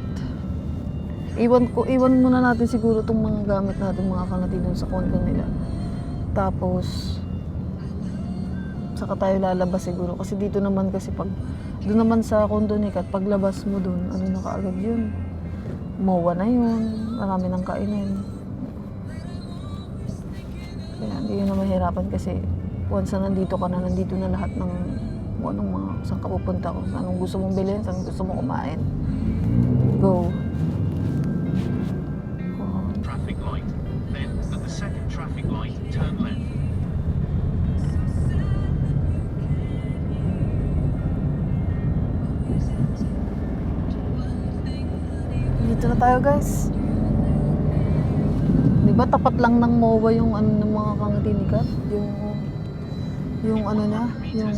Iwan muna natin siguro itong mga gamit natin mga kanati dun sa condo nila. Tapos saka tayo lalabas siguro kasi dito naman kasi pag doon naman sa condo ni Kat, paglabas mo doon, ano na kaagad yun, MOA na yun, marami nang kainin. Kaya hindi yun na mahirapan kasi once na nandito ka na, nandito na lahat ng kung anong mga saan ka pupunta ko, anong gusto mong bilhin, saan gusto mong kumain, go. Traffic light, then at the second traffic light, turn left. Dito na tayo guys. Diba tapat lang ng MOA yung ano ng mga kangiti ni Kat? Yung ano niya, yung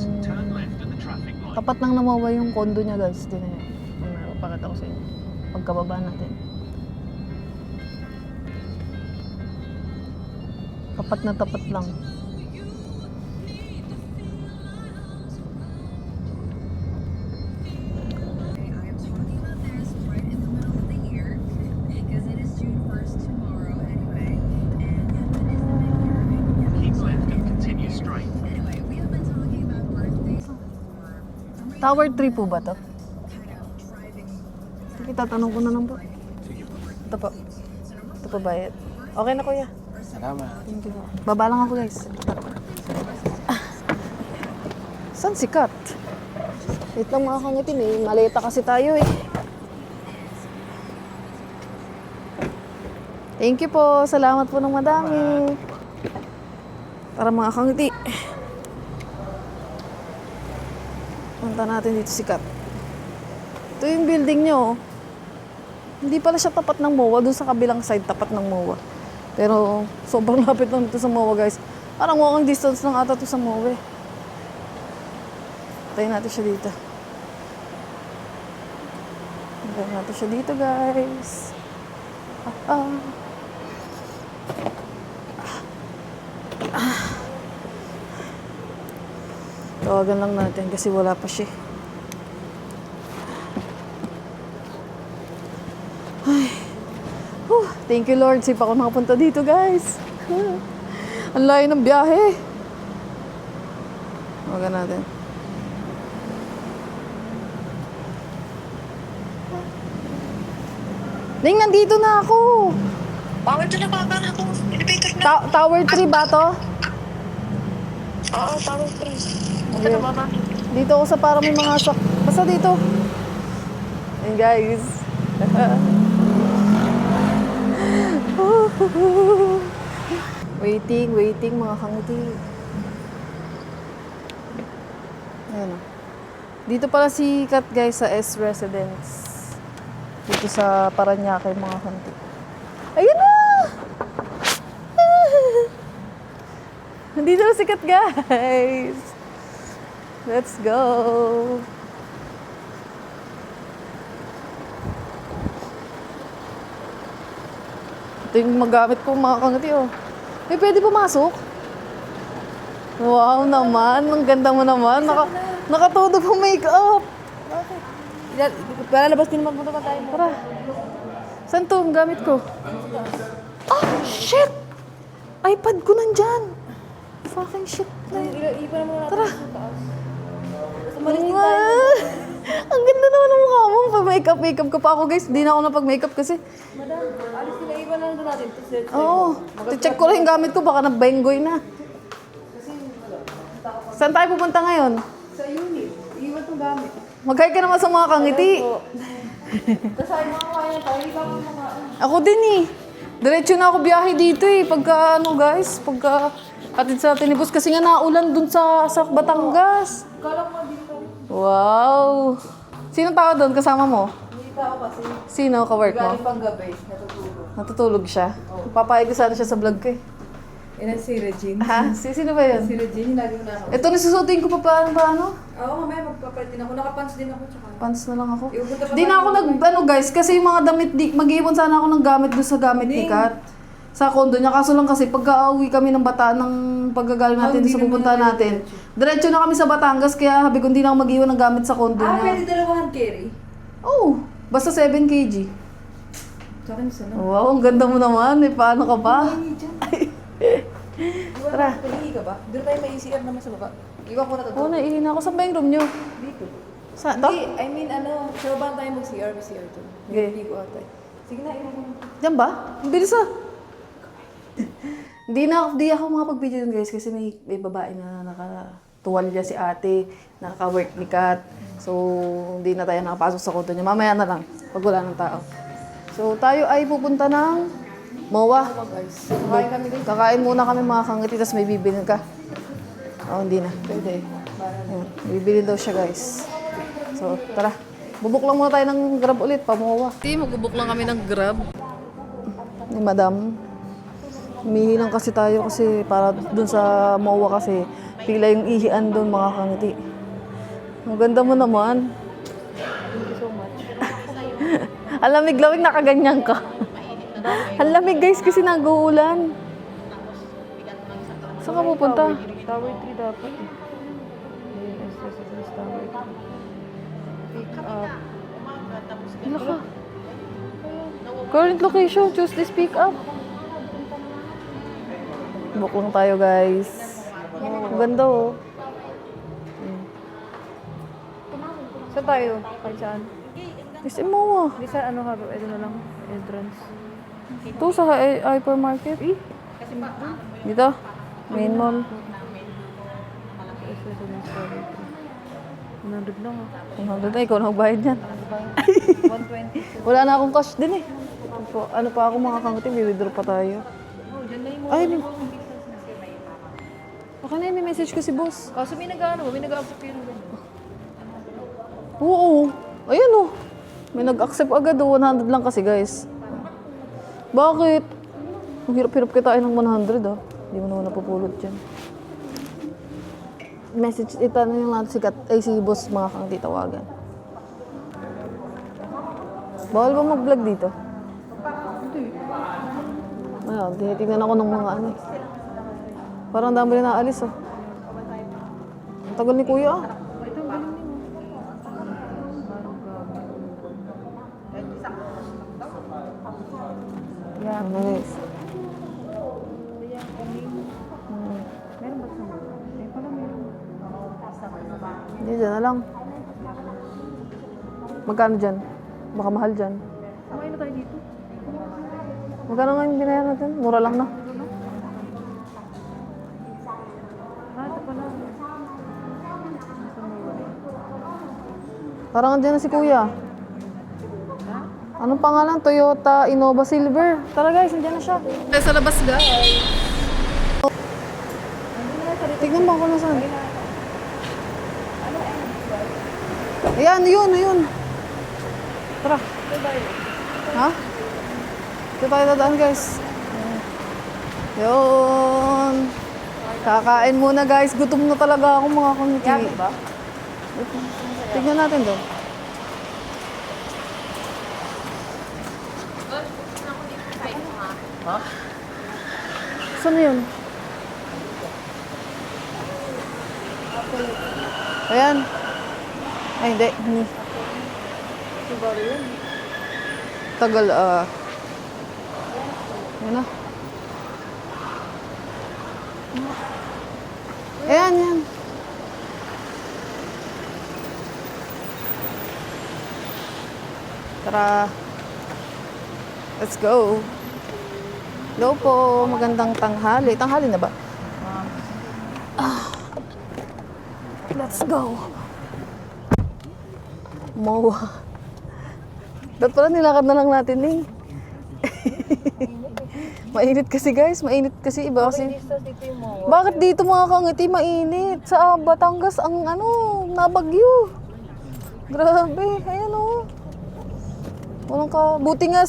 tapat lang ng MOA yung condo niya guys. Dito na yun. Pakita ko sa inyo. Pagkababa natin. Tapat na tapat lang. Tower 3 po ba to? Sige, tatanong ko na lang po. Sige Ito po. Ito po bayad. Okay na kuya. Salamat. Thank you po. Baba lang ako guys. Ah. Saan si Kat? Wait lang mga kangitin eh. Maleta kasi tayo eh. Thank you po. Salamat po ng madami. Tara mga kangiti. Punta natin dito si Kat. Ito yung building nyo. Hindi pala siya tapat ng MOA. Doon sa kabilang side, tapat ng MOA. Pero sobrang lapit lang dito sa MOA guys. Parang walking distance lang ata ito sa MOA. Tayo natin siya dito. Tayo natin siya dito guys. Tawagan lang natin kasi wala pa siya. Ay. Thank you Lord. Safe ako nakapunta dito guys. Ang layo ng biyahe. Tawagan natin. Ning, nandito na ako. Bawal doon na baba na ako. Elevator na. Tower 3 ba to? Oo, bawal 3. Okay. Dito ako sa parang may mga sak. Basta dito. Ayun guys. Waiting mga kangiti. Ayun o. Dito pala si Kat guys sa S Residence. Dito sa Paranaque mga kangiti. Ayun na! Dito na si Kat guys. Let's go. Ito yung magamit ko mga kangiti oh. Pwede pumasok? Wow naman, ang ganda mo naman. Nakatudo pa make-up. Para labas din magpunta pa tayo. Tara. Saan to ang gamit ko? Oh, shit! iPad ko nandyan. Fucking shit. Ipan mo natin Tara. sa taas. Ang ganda naman ng mukha mo. Pag-makeup ka pa ako guys. Di na ako napag-makeup kasi. Madam, alis nila. Ipan lang doon natin. Oo. Check ko lang yung gamit ko. Baka nabenggoy na. Saan tayo pupunta ngayon? Sa unit. Iwan itong gamit. Mag-hi ka naman sa mga kangiti. Tapos ay mga kaya tayo. Iba mo mga Ako din eh. Diretso na ako biyahe dito eh. Pagka ano guys, pagka atid sa tinibus kasi nga naulan dun sa Batangas. Kala ko dito. Wow! Sino tao doon? Kasama mo? Hindi pa ako kasi. Sino ka-work mo? Galing pang gabi. Natutulog. Natutulog siya? Papayag ko sana siya sa vlog ko eh. Yan ang si Regine. Ha? Sino ba yun? Si Regine, yung lagi mo na ako. Ito nasusutin ko pa paano? Oo, mamaya magpapalit din ako. Nakapants din ako. Tsaka. Pants na lang ako. Iupunta pa Di na ako ano guys, kasi yung mga damit, mag-iipon sana ako ng gamit doon sa gamit ni Kat. Sa condo niya. Kaso lang kasi pagka-uwi kami ng Bataan, ng paggagaling natin sa pupuntahan natin. Diretso na kami sa Batangas, kaya habi ko hindi na ako mag-iwan ng gamit sa condo Ah, niya. pwede dalawahan carry. Oh, basta 7 kg. Sa akin isa lang. Wow, ang ganda mo naman. Eh, paano ka pa? Tara. Pag-ihi ka ba? Doon tayo may ECR naman sa baba. Iwan ko na to. Oo, naiihin ako. Saan ba yung room nyo? Dito. Sa to? Hindi, I mean ano, sa baba tayo mag-CR, may CR to. Okay. Hindi ko ata. Sige na, iwan ko na. Diyan ba? Ang bilis ah. Di ako makapag-video dun guys kasi may babae na nakatuwalya si ate, nakaka-work ni Kat. So, hindi na tayo nakapasok sa kondo niya. Mamaya na lang, pag wala ng tao. So, tayo ay pupunta ng MOA. Guys, kakain kami guys. Kakain muna kami mga kangiti, tapos may bibilin ka. Oo, hindi na. Pwede. Ayan, bibili daw siya guys. So, tara. Bubuk lang muna tayo ng Grab ulit, pa-MOA. Magbubuk lang kami ng Grab. Ni Madam. Humihi lang kasi tayo kasi para dun sa MOA kasi pila yung ihian dun mga kangiti. Ang ganda mo naman. Thank you so much. Ang lamig-lamig, nakaganyan ka. Ang lamig guys kasi nag-uulan. Saan ka pupunta? Tower 3 dapat eh. Ayun, SSS Tower 3. Pick up. Hala ka. Current location, choose this pick up. Book lang tayo guys. Ang ganda oh. Saan tayo? Kahit saan? Is MOA. Hindi sa ano ha, ito na lang. Entrance. Ito sa hypermarket. Dito. Main mall. SS na Strawberry. 100 lang ah. 100 na, ikaw na magbayad yan. 120. Wala na akong cash din eh. Ano pa ako mga kangutin, may withdraw pa tayo. Ay, baka na may message ko si boss. Kaso may nag-accept yun. Oo. Ayun oh. May nag-accept agad oh. 100 lang kasi guys. Bakit? Ang hirap-hirap kitain ng 100 ah. Hindi mo naman napupulot dyan. Message, itanong yung natin si boss mga kang titawagan. Bawal ba mag-vlog dito? Hindi. Ayun, tinitignan ako ng mga ano eh. Parang dami rin naalis ah. Ang tagal ni kuya ah. Yeah. Ano guys? Meron ba sa mga? Eh, pala meron. Hindi, dyan na lang. Magkano dyan? Baka mahal dyan. Kumain na tayo dito. Magkano nga yung binayan natin? Mura lang na. Ito pala. Parang andyan na si kuya. Anong pangalan? Toyota Innova Silver. Tara guys, andyan na siya. Sa labas guys. Tignan mo ako nasaan. Ayan, yun. Tara. Ha? Dito tayo dadaan guys. Yun. Kakain muna guys. Gutom na talaga ako mga kamiti. Ba? Tignan natin doon. Ha? Saan na yun? Ayan. Ay, hindi. Tagal, Yan na. Ayan, yan. Tara. Let's go. Hello po. Magandang tanghali. Tanghali na ba? Let's go. Mowa. Dapat pala nilakad na lang natin eh. Mainit kasi guys. Mainit kasi iba kasi. Dito yung mga. Bakit dito mga kangiti mainit? Sa Batangas ang nabagyo. Grabe. Ayan o. Walang ka. Buti na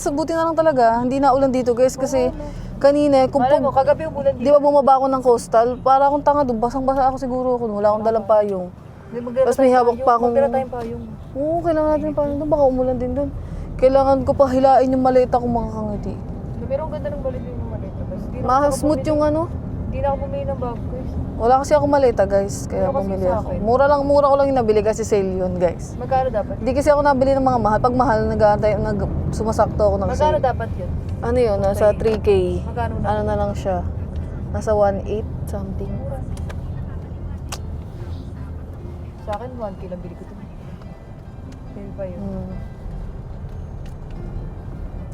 lang talaga. Hindi na ulan dito guys kasi kanina Alam mo, kagabi yung bulan di ba bumaba ako ng coastal? Para akong tanga doon. Basang-basa ako siguro ako. Wala akong dalang payong. Tapos may hawak pa akong... Magpira tayong payong. Oo, kailangan natin ng payong doon. Baka umulan din doon. Kailangan ko pa hilain yung maleta kong mga kangiti. Pero ang ganda ng balit yung maleta guys. Smooth yung ano. Hindi na ako bumili ng bag guys. Wala kasi ako maleta guys. Kaya Ano kasi bumili sa ako. akin? Mura ko lang yung nabili kasi sale yun guys. Magkano dapat? Hindi kasi ako nabili ng mga mahal. Pag mahal, sumasakto ako ng Magkano sale. dapat yun? Ano yun? Nasa 3K. Magkano na? Ano na lang siya? Nasa 1.8 something. Sa akin, 1K lang bili ko ito. Bili pa yun.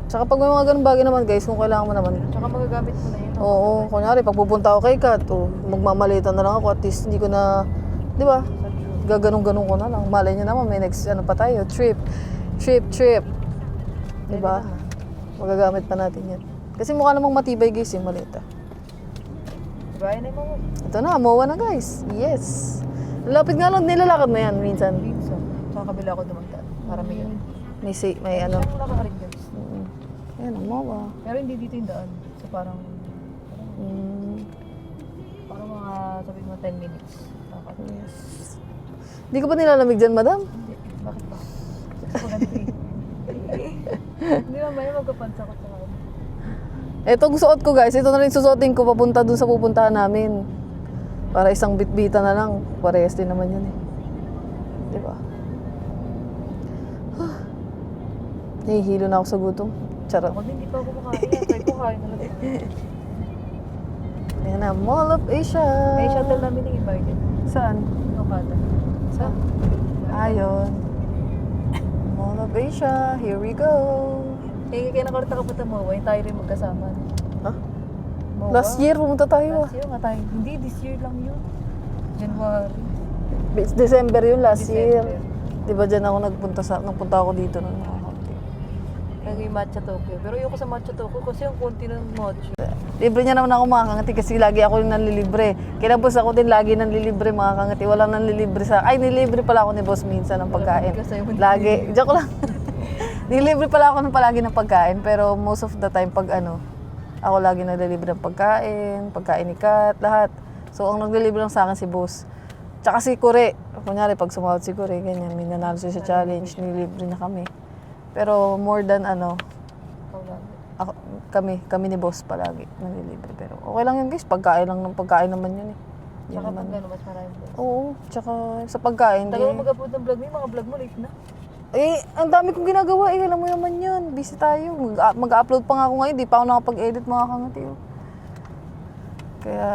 Tsaka pag may mga ganun bagay naman guys, kung kailangan mo naman. Tsaka magagamit mo na yun. Oo, kunyari pag pupunta ako kay Kat, magmamalita na lang ako at least hindi ko na, di ba? Gaganong-ganong ko na lang. Malay niya naman, may next ano pa tayo, trip. Di ba? Magagamit pa natin yan. Kasi mukha namang matibay guys yung malita. Diba yun ay mga? Ito na, MOA na guys. Yes. Lapit nga lang, nilalakad mo yan minsan. Minsan. Sa kabila ako dumantaan. Para may yun. May ano. Saan mo nakakarin guys? Ayan, ang MOA. Pero hindi dito yung daan. So parang parang mga sabi mo 10 minutes. Yes. Hindi ko pa nilalamig dyan, madam? Hindi. Bakit ba? Kasi maganda eh. Hindi mamaya magkapansa ko sa akin. Ito suot ko guys, ito na rin susuotin ko papunta dun sa pupuntahan namin. Para isang bitbita na lang. Parehas din naman yun eh. Di ba? Nahihilo na ako sa gutom. Charot. Ako din, hindi pa ako kumakain. Try ko kain talaga. Ayan na, Mall of Asia. May shuttle namin yung invited. Saan? Okada. Saan? Ayun. Mall of Asia, here we go. Kaya nakarita ka pa mo, yung tayo rin magkasama. Ha? Mowa. Last year, pumunta tayo. Last year nga tayo. Hindi, this year lang yun. January. December yun, last year. December. Diba dyan ako nagpunta ako dito ng mga konti. Lagi yung Matcha Tokyo. Pero ayoko sa Matcha Tokyo kasi yung konti ng matcha. Libre niya naman ako mga kangati kasi lagi ako yung nanlilibre. Kaya boss ako din lagi nanlilibre mga kangati. Walang nanlilibre sa... Ay, nililibre pala ako ni boss minsan ng pagkain. Lagi. Diyan ko lang. Nililibre pala ako ng palagi ng pagkain. Pero most of the time pag ano, ako lagi nalilibre ng pagkain ni Kat, lahat. So ang naglilibre lang sa akin si boss. Tsaka si Kure. Kunyari pag sumawad si Kure, ganyan, may nanalo siya sa challenge, nililibre niya kami. Pero more than ano, ako, kami ni boss palagi nalilibre. Pero okay lang yun guys, pagkain naman yun eh. Yan Saka naman. pag ano, mas maraming vlogs. Oo, tsaka sa pagkain. Tagal mo mag-upload ng vlog mo, yung mga vlog mo late na. Eh, ang dami kong ginagawa eh, alam mo naman yun. Busy tayo. Mag-upload pa nga ako ngayon, di pa ako nakapag-edit mga kangati. Oh. Kaya,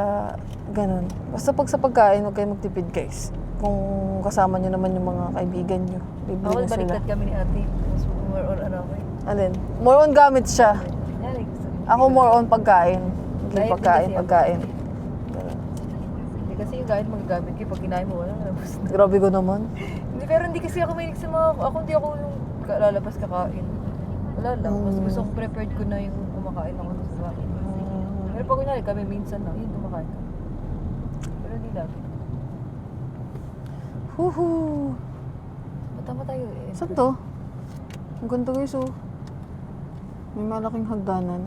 ganun. Basta pag sa pagkain, huwag kayo magtipid guys. Kung kasama nyo naman yung mga kaibigan nyo, libre Ako, nyo sila. baliktad kami ni ate. Mas more on ano ako eh. Alin? More on gamit siya. Yan eh. gusto ko. Ako more on pagkain. Hindi Diet din pagkain. kasi ako. Ganun. Hindi kasi yung kahit magagamit kayo, pag kinain mo, wala. Labas na. Grabe ko naman. Hindi, pero hindi kasi ako mahilig sa mga... Hindi ako yung lalabas kakain. Wala lang. Mas gusto ko prepared ko na yung kumakain ako sa bahay. Pero pag kunyari kami minsan lang, yun kumakain kami. Pero hindi lagi. Huhu. Matama tayo eh. Saan to? Ang ganda guys oh. May malaking hagdanan.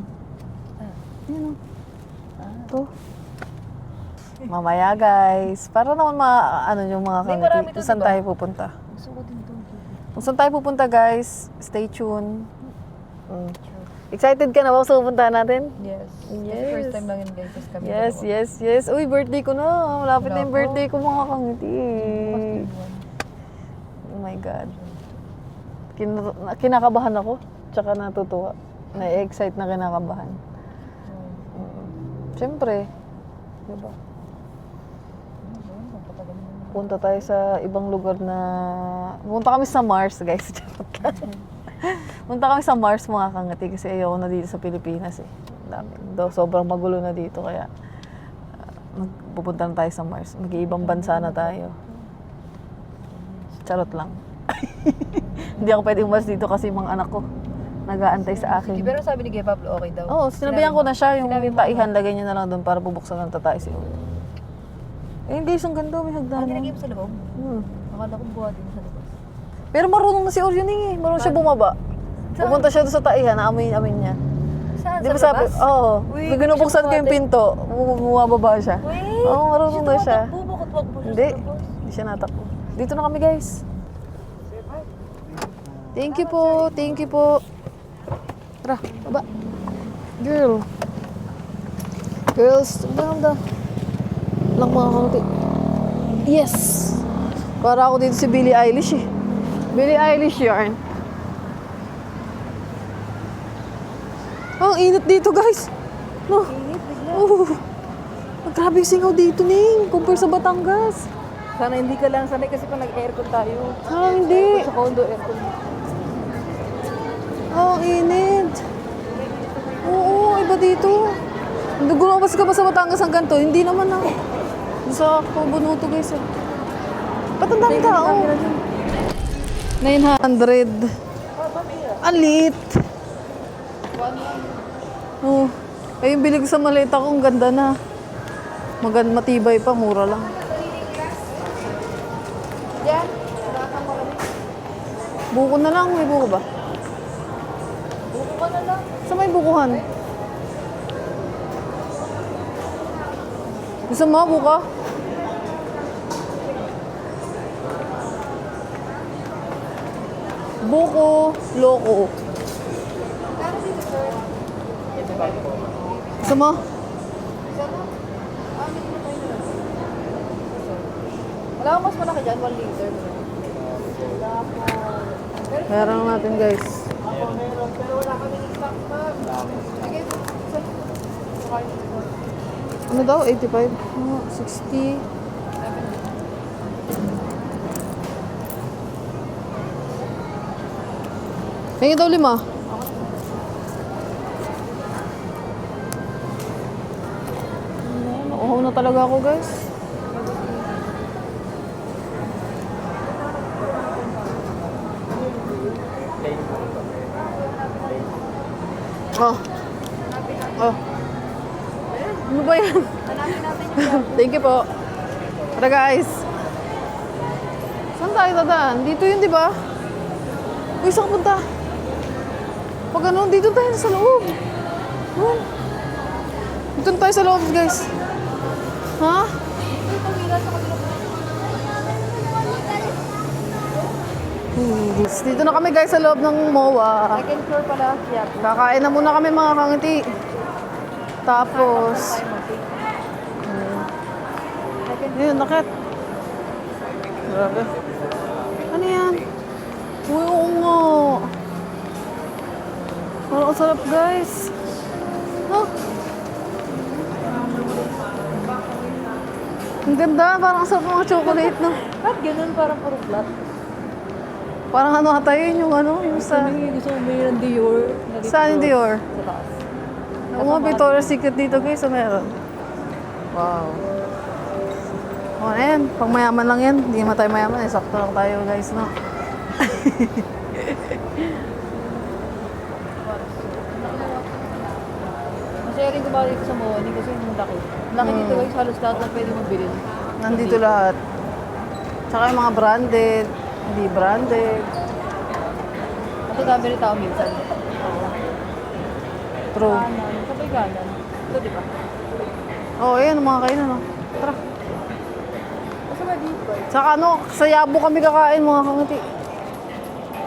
Yan oh. To. Mamaya guys. Para naman ano yung mga May marami kangati. to, Saan diba? tayo pupunta? Gusto ko din to. Kung saan tayo pupunta guys, stay tuned. Excited ka na ba sa pupuntahan natin? Yes. Yes. Kasi first time lang yun guys. Tapos kami Yes, dalawa. yes. Uy, birthday ko na. Malapit na yung Nako. birthday ko mga kangiti. Bukas din yun. Oh my God. Kinakabahan ako. Tsaka natutuwa. Na-excite na kinakabahan. Siyempre. Diba? Punta tayo sa ibang lugar na... Punta kami sa Mars, guys. Punta kami sa Mars, mga kangati, kasi ayoko na dito sa Pilipinas, eh. Dami. Sobrang magulo na dito, kaya... pupunta na tayo sa Mars. Mag-iibang bansa na tayo. Charot lang. Hindi ako pwedeng umalis dito kasi yung mga anak ko nag-aantay sa akin. Hindi, pero sabi ni Kuya Pablo, okay daw. Oo, sinabihan ko na siya yung Sinabi mo taihan, lagay niya na lang doon para bubuksan ng tatay si Ulo. Eh guys, ang ganda, may Ang hagdanan. ginagay mo sa loob? Hmm. Akala ko buha din sa labas. Pero marunong na si Orion eh. Marunong siya bumaba. Pupunta siya doon sa taihan, naamoy-amoy niya. Saan? Di ba Sa sabi, labas? oo. Uy, Pag binubuksan ko yung pinto, bumababa siya. Wait! Oo, marunong na siya. Bukot-wag mo siya Hindi, sa labas. hindi siya natakbo. Dito na kami guys. Thank you po, thank you po. Tara, baba. Girl. Girls, banda. Lang mga kaunti. Yes! Para ako dito si Billie Eilish eh. Billie Eilish yarn. Ang init dito guys. No. Oh. Grabe yung singaw dito, Ning. Compare sa Batangas. Sana hindi ka lang sanay kasi pa nag-aircon tayo. Hindi. Sa condo, aircon. Ang init. Oo, iba dito. Gumabas ka ba sa Batangas ang ganito? Hindi naman na. Sa Bunuto guys eh. Ba't ang dami tao? 900. Ang liit. Oh. Ay, yung bilig sa malita ko, ang ganda na. Matibay pa, mura lang. Buko na lang, may buko ba? Buko na lang. Saan may bukuhan? Gusto mo, buka? Buko, loko. Gusto mo? Wala akong mas malaki dyan, 1 liter. Meron natin guys. Ano daw? 85? Oh, 60. Tingin daw 5. talaga ako, guys. Oh. Oh. Ano ba yan? Thank you po. Tara guys. Saan tayo dadaan? Dito yun, di ba? Uy, saan ka punta? Pag ano, dito tayo sa loob. Oh. Dito tayo sa loob, guys. Ha? Dito na kami guys sa loob ng MOA. Second floor pala. Yeah. Kakain na muna kami mga kangiti. Tapos, yun, nakit. Grabe. Ano yan? Uy, oo nga. Parang ang sarap guys. Oh. Ang ganda, parang ang sarap mga chocolate, no? Ba't ganun parang puro flat? Parang ano ata yun, yung ano, yung sa... Ano yung gusto mo mayroon Dior? Saan yung Dior? Sa taas. Ang mga Victoria's Secret dito guys, so meron. Wow. O, ano yan, pang mayaman lang yan. Hindi naman tayo mayaman, eh. Sakto lang tayo guys, no? Masaya rin kumari ko sa morning kasi yung laki. Laki dito guys, halos lahat na pwede mong bilhin. Nandito lahat. Tsaka yung mga branded, hindi branded. At ang dami rin tao minsan. True. Kanan, sabay kanan. Ito di ba? Oo, ayan, ang mga kainan, no? Tara. Kasi ba dito? Tsaka ano, sa Yabo kami kakain, mga kangiti.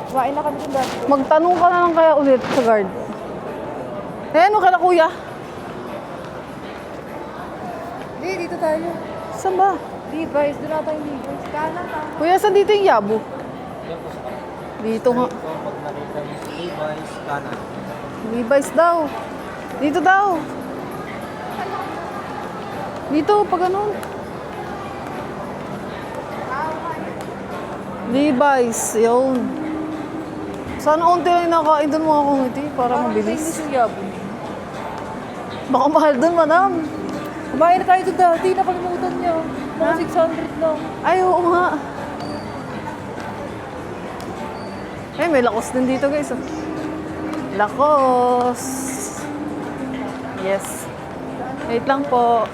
Kumain na kami dun dati. Magtanong ka na lang kaya ulit sa guard. Eh, ano kala kuya? Hindi, dito tayo. Saan ba? Levi's, doon na tayo Levi's. Kanan ka. Kuya, saan dito yung Yabo? Dito nga. Ito, pag nakita mo si Levi's, kanan. Levi's daw. Dito daw. Dito, pag ganun. Levi's, yun. Sana unti lang nakain doon mga kungiti para mabilis. Chinese yung yabo. Baka mahal doon, madam. Kumain na tayo doon dati, nakalimutan niya. Mga 600 lang. Ay, oo nga. Eh, may lakos din dito, guys. Oh. Lakos. Yes. Wait lang po.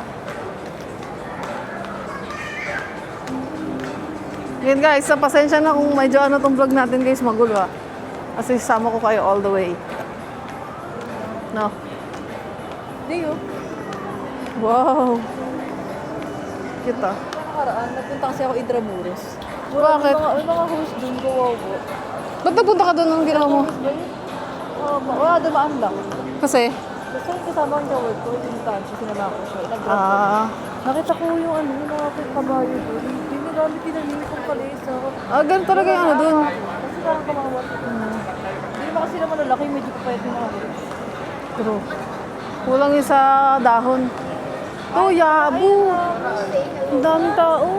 Yan guys, sa pasensya na kung medyo ano tong vlog natin guys, magulo ah. Kasi sama ko kayo all the way. No? Hindi yun. Wow. Cute ah. Nakaraan, nagpunta kasi ako Intramuros. Bakit? May mga host dun, kawawa. Ba't nagpunta ka doon ng ginawa mo? Ba yun? Wala, dumaan lang. Kasi? Gusto yung kasama ang kawag ko, yung tansya, sinama ko siya. Nag-grab ko. Ah, Nakita ko yung ano, yung mga kabayo doon. Hindi nagamit din ang uniform kalesa. ganun talaga yung ano doon. Kasi parang kamawat. Hindi naman kasi naman lalaki, medyo kapayat yung ako. True. Kulang yung sa dahon. Oh, Yabo. Ang daming tao.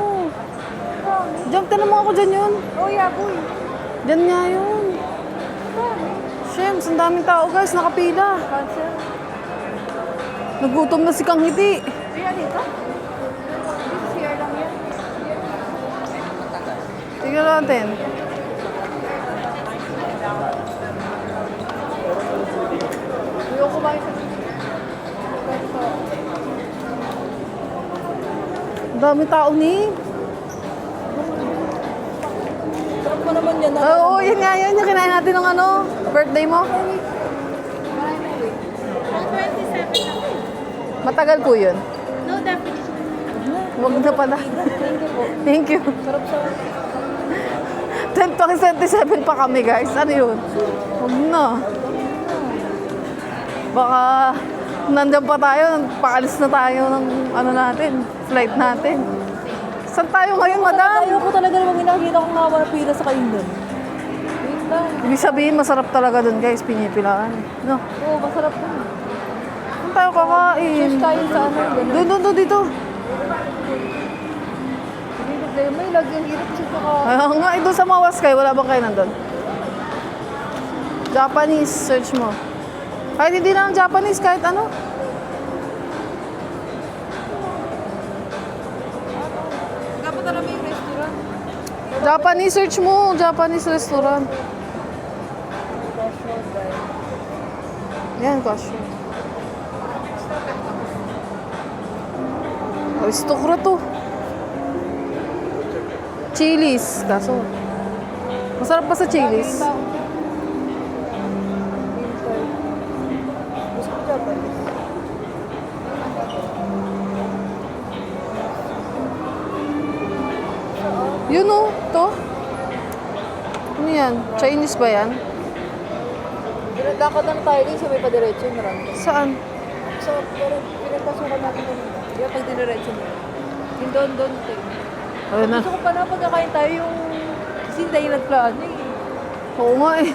Diyan, tanong mo ako dyan yun. Oh, yeah, boy. Diyan nga yun. Shems, ang daming tao guys, nakapila. Cancel. Nagutom na si Kanghiti. Kaya dito? Dito CR lang yan. Tingnan natin. Ayaw kumain sa Ang daming tao ni. Sarap pa naman yan. Oo, yun nga yun. Yung kinain natin ng ano, birthday mo. Matagal po yun. No definition. Huwag na pala. Thank you. Sarap sa... 10:27 pa kami guys. Ano yun? Huwag na. Baka nandyan pa tayo, paalis na tayo ng ano natin, flight natin. Saan tayo ngayon, madam? Ayaw ko talaga namang ginakita kong nga na pila sa kainan. Yun lang. Ibig sabihin, masarap talaga dun guys, pinipilaan. No? Oo, masarap po. Saan tayo kakain? Cheers tayo sa ano, gano'n. Doon, dito. Hindi problema, may lagi ang hirap kasi kaka... Ayaw nga, doon sa Mawaskay, wala bang kainan doon? Japanese, search mo. Kahit hindi na ng Japanese, kahit ano. Japanese, search mo. Japanese restaurant. Casual guys. Yan, kasyo. Aristokra to. Chili's. Kaso, masarap pa sa Chili's. Gusto ko Japanese. Yun o, to. Ano yan? Chinese ba yan? Lakad lang tayo din sa may padiretso yung marami. Saan? So, pero pinagpasukan natin kanina. Di ba pag diniretso mo? Yung doon, tayo. Ayun na. Gusto ko pa na pagkakain tayo yung kasi tayo nagplano eh. Oo nga eh.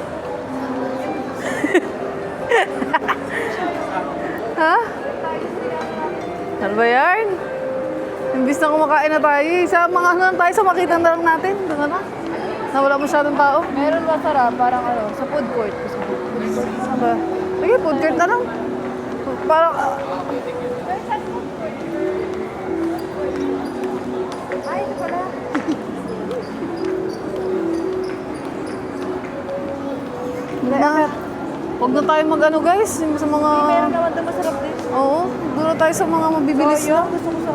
Ha? Ano ba yan? Imbis na kumakain na tayo eh. Sa mga ano lang tayo, sa makita na lang natin. Doon na. Na wala masyadong tao. Meron masarap, parang ano, sa food court. Gusto ko. Saan ba? Sige, food court na lang. Parang, Ay, ito pala. na, huwag na tayo mag ano guys, yung sa mga, Meron naman doon masarap din. oo, doon na tayo sa mga mabibilis So, na. yun, gusto ko sa...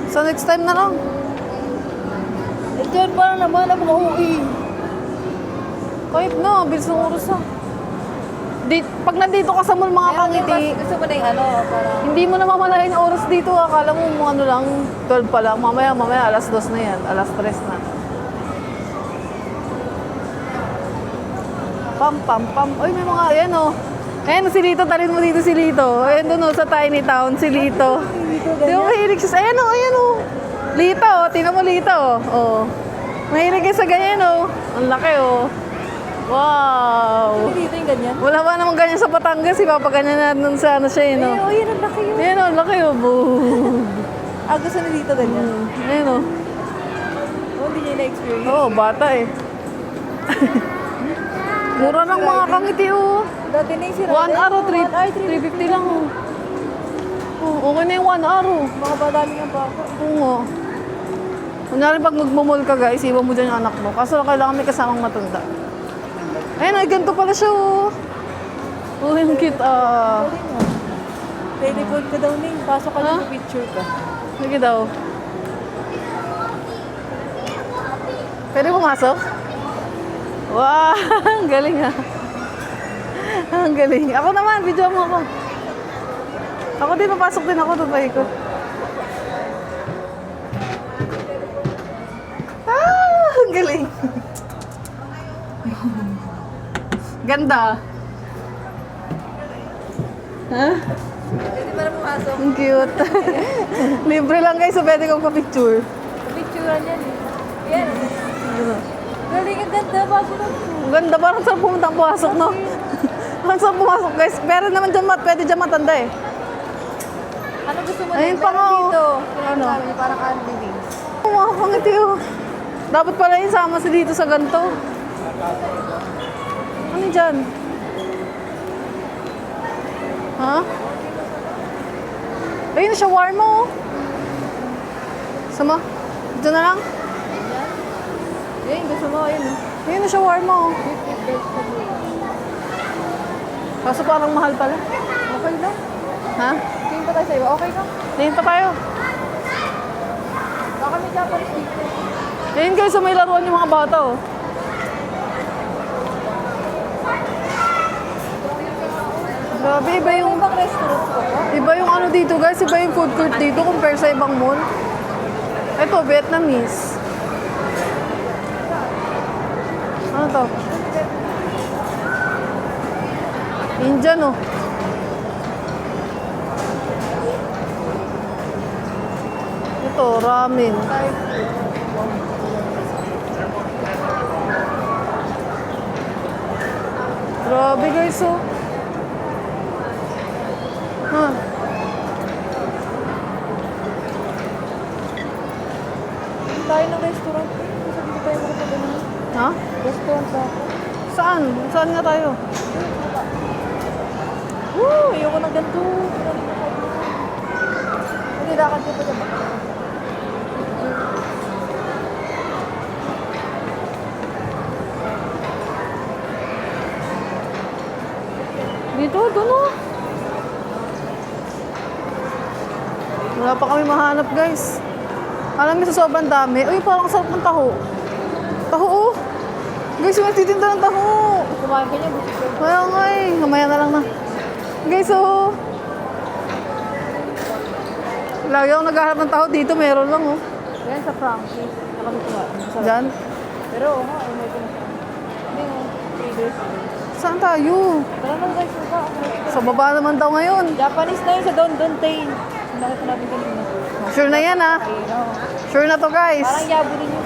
So next time na lang. Ito yun, parang naman ako mauwi. Kahit na, bilis ng oras na. Pag nandito ka sa mall mga kangiti, Gusto mo na yung ano, parang... hindi mo na mamalayan yung oras dito. Akala mo mga ano lang, 12 pa lang. Mamaya, alas 2 na yan. Alas 3 na. Pam, pam, pam. Ay, may mga, ayan o. Ayan si Lito, talin mo dito si Lito. Ayan doon o, sa tiny town, si Lito. Di ba mahilig siya? Ayan o, ayan o. Lito o, tingnan mo Lito o. Oh. Mahilig ka sa ganyan o. Ang laki o. Wow. Dito yung ganyan. Wala ba naman ganyan sa Batangas? Ipapaganyan na nun sa ano siya, no? Ay, yan ang laki yun. Ayan o, ang laki o. Boo. Gusto ni dito ganyan. Ayan o. Hindi niya na-experience. Oo, bata eh. Mura ng mga kangiti o. Dati na yung sira. 1 araw, 350 lang o. Oh, okay na yung 1 araw. Mga badami ng baka. Oo nga. Kunyari pag magmamall ka guys, iwan mo dyan yung anak mo. Kaso kailangan may kasamang matanda. Ayun, ay ganito pala siya oh. Oh, yung cute ah. Teleport ka daw na pasok ka Ha? ng picture ka. Sige daw. Pwede pumasok? Wow, ang galing ha. Ang galing. Ako naman, video mo ako. Ako din, papasok din ako, tutay ko. Ah, ang galing. Ganda. Ha? Pwede para pumasok. Ang cute. Libre lang guys, so pwede kong pa-picture. Picturean yan eh. Yan. Galing ang ganda. Pasok na. Ang ganda, parang saan pumunta ang pumasok, no? Parang saan pumasok, guys. Pero naman dyan, pwede dyan matanda eh. Ano gusto mo Ayun din? pa nga, Meron oh. dito. Ano? Ano? Parang candy wings. Oh, mga pangiti oh. Dapat pala yung sama sa dito sa ganito. Ano dyan? Ha? Ayun, shawarma oh. Sama? Dito na lang? Yan, gusto mo. Ayun oh. Ayun na shawarma oh. Kaso parang mahal pala. Okay lang. Ha? Tingin pa tayo sa iba. Okay lang. Tingin pa tayo. Baka may Japanese dito. Ayun guys, so may laruan yung mga bata oh. Grabe, iba yung Ibang restaurant ko pa. iba yung ano dito guys, iba yung food court dito compare sa ibang mall. Ito, Vietnamese. Ano to? Indian oh. Ito, ramen. Grabe guys oh. Ha? Tayo ng restaurant. Gusto dito tayo makapagano. Ha? Restaurant ba ako? Saan? Saan nga tayo? Woo! Ayoko ng ganito. Hindi, lakad ko pa dyan. nito, doon oh. Wala pa kami mahanap guys. Alam mo sa sobrang dami. Uy, parang sarap ng taho. Taho oh. Guys, yung nagtitinda ng taho. Kumain ka niya, gusto ko. Kaya nga eh. Mamaya na lang na. Guys, oh. Lagi ako naghahanap ng taho dito. Meron lang oh. Yan sa Frankie. Nakami kumain. Masarap. Diyan. Pero oo nga, ay may pinag- Hindi mo, 3 days. Saan tayo? Tara lang guys, baba. Sa baba naman daw ngayon. Japanese na yun sa Don Don Tain. Nakita natin kanina. Sure na yan ah. Ayun, oo. Sure na to guys. Parang yabo din yun.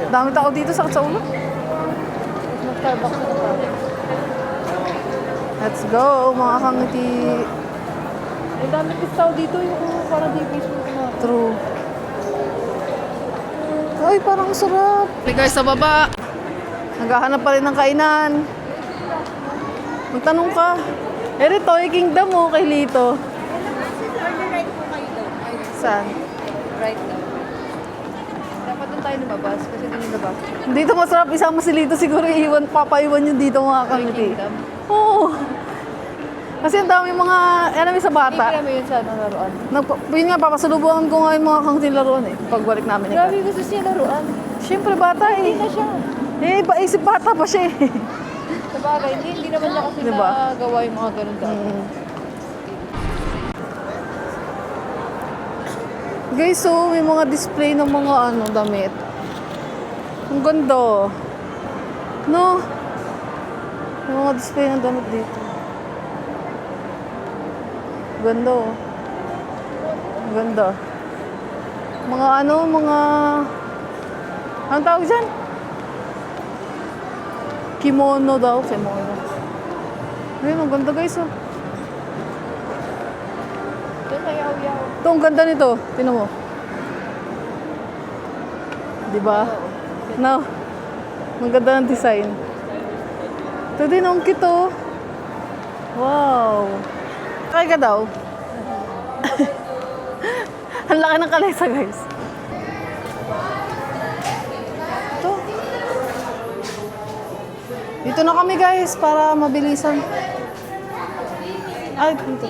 Dami tao dito sa ulo. Mag-Starbucks na pa. Let's go mga kangiti. Ang dami pistaw dito yung parang di Facebook na. True. Ay, parang sarap. Hey guys, sa baba. Naghahanap pa rin ng kainan. Magtanong ka. Eri, Toy Kingdom mo kay Lito. Saan? Right now. Dapat doon tayo lumabas kasi doon yung labas. Dito masarap isama si Lito. Siguro papaiwan yun dito mga kangiti. Kingdom. Oo. Kasi ang dami mga, enemy sa bata. Hindi mo yun sa laruan. Yun nga, papasalubungan ko ngayon mga kangiti laruan eh. Pagbalik namin eh. Grabe gusto siya laruan. Siyempre bata eh. Hindi na siya. Eh, isip bata pa siya eh. Sa bagay, hindi naman niya kasi Diba? nagawa yung mga ganun dati. Guys, so may mga display ng mga damit. Ang ganda. No? May mga display ng damit dito. Ganda. Ang ganda. Mga anong tawag dyan? Kimono daw. Kimono. Ayun, ang ganda guys oh. Doon tayo yaw-yaw. Ito, ang ganda nito. Tingnan mo. Diba? No? Ang ganda ng design. Ito din, ang cute oh. Wow. Kaya ka daw. Ang laki ng kalesa guys. Ito. Dito na kami guys para mabilisan. Ay, dito.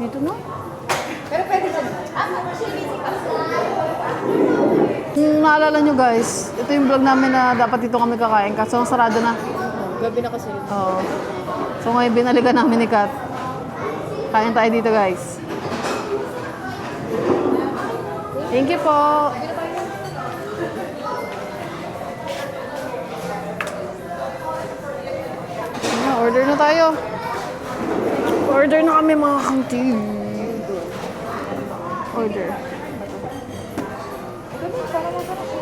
Dito na? Kung naalala nyo guys, ito yung vlog namin na dapat dito kami kakain kaso sarado na. Gabi na kasi. Oo. So ngayon binalikan namin ni Kat. Kain tayo dito guys. Thank you po. Order na tayo. Order na kami mga kangti. Order.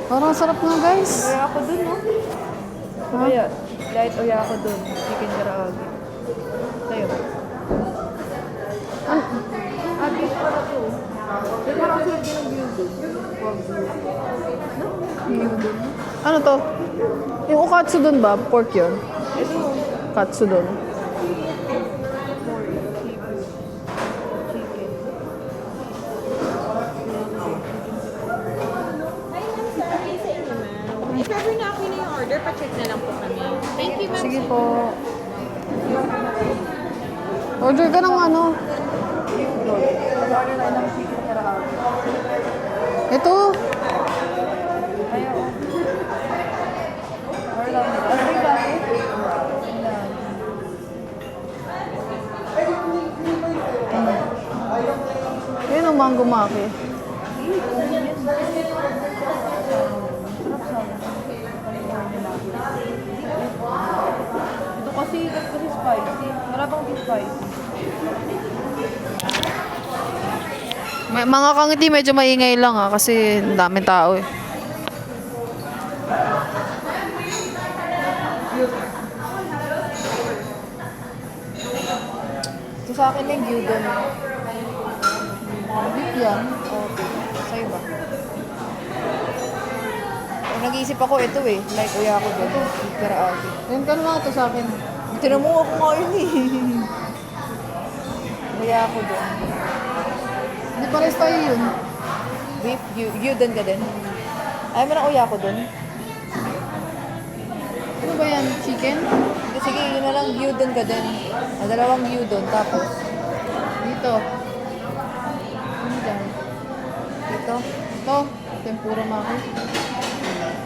Parang sarap nga guys. Oya ako dun, no? Kaya, light oya ako dun. Chicken karaage. Sa'yo. Beef pala to. Pero parang sulit din ang gyudon. Gyudon. Ano to? Yung ukatsu dun ba? Pork yun? Ito, Katsu dun. If ever na okay na yung order, pa-check na lang po kami. Thank you, ma'am. Sige po. Order ka ng ano? order na ng chicken karaage. Ito. Ayaw. Order lang nila. Ano yung dati? Yun ang mango maki. Ito kasi spicy. Wala bang beef spicy? Mga kangiti medyo maingay lang kasi ang daming tao eh. Ito sa akin yung gyudon. Beef yan. Okay. Sa'yo ba? Kung nag-iisip ako ito eh. Like uya ako doon. Beef karaage. Ayun ka naman ito sa akin. Tinan mo ako ngayon eh. Uya ako doon. Hindi pares tayo yun. Beef, gyudon ka din. Ayaw mo na uya ako doon. ba yan? Chicken? Sige, yun na lang gyudon ka din. Dalawang gyudon, tapos Dito. Ano dyan? dito. Ito. Tempura maki.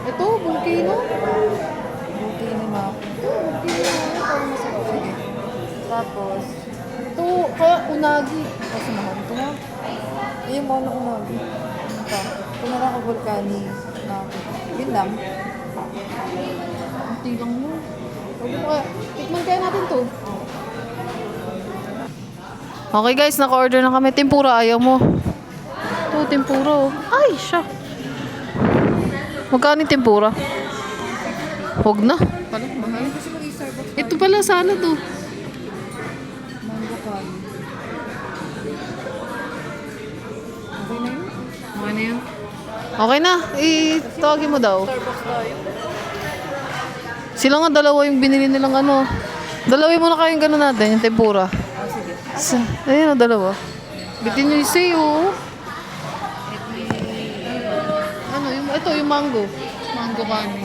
Ito, volcano. Buti ni Mako. Parang masarap. Sige. Tapos, Ito, kaya unagi. samahan ko na. Yung mga unagi. Ito. Ito na lang ako volcani. Mako. Yun lang. Ang tigang mo. Huwag mo kaya. Tikman kaya natin to. Okay guys, naka-order na kami. Tempura, ayaw mo. Ito, tempura. Ay, siya. Magkano yung tempura? Huwag na. Pala, mahal. Ito pala, salad oh. Mango curry. Okay na yun? Okay na yun. Okay na. Tawagin mo daw. Starbucks tayo. Sila nga dalawa yung binili nilang ano. Dalawin mo na kayong gano'n natin, yung tempura. Sige. Ayun o, dalawa. Bitin nyo yung sayo. Ano, ito yung mango. Mango kani.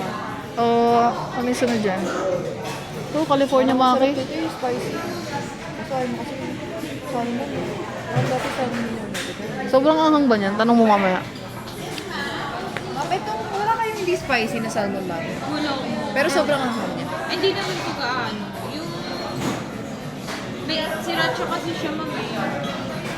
Ano yung sunod dyan? Ito, California maki. Ito yung spicy. Kasi ayaw mo kasi. Sorry mo. Ang dati sorry mo yun. Sobrang anghang ba niyan? Tanong mo mamaya. Ito, wala kayong hindi spicy na salmon ba? Wala ko. Pero sobrang anghang niya. Hindi naman ko gaano. Yung... May sriracha kasi siya mamaya.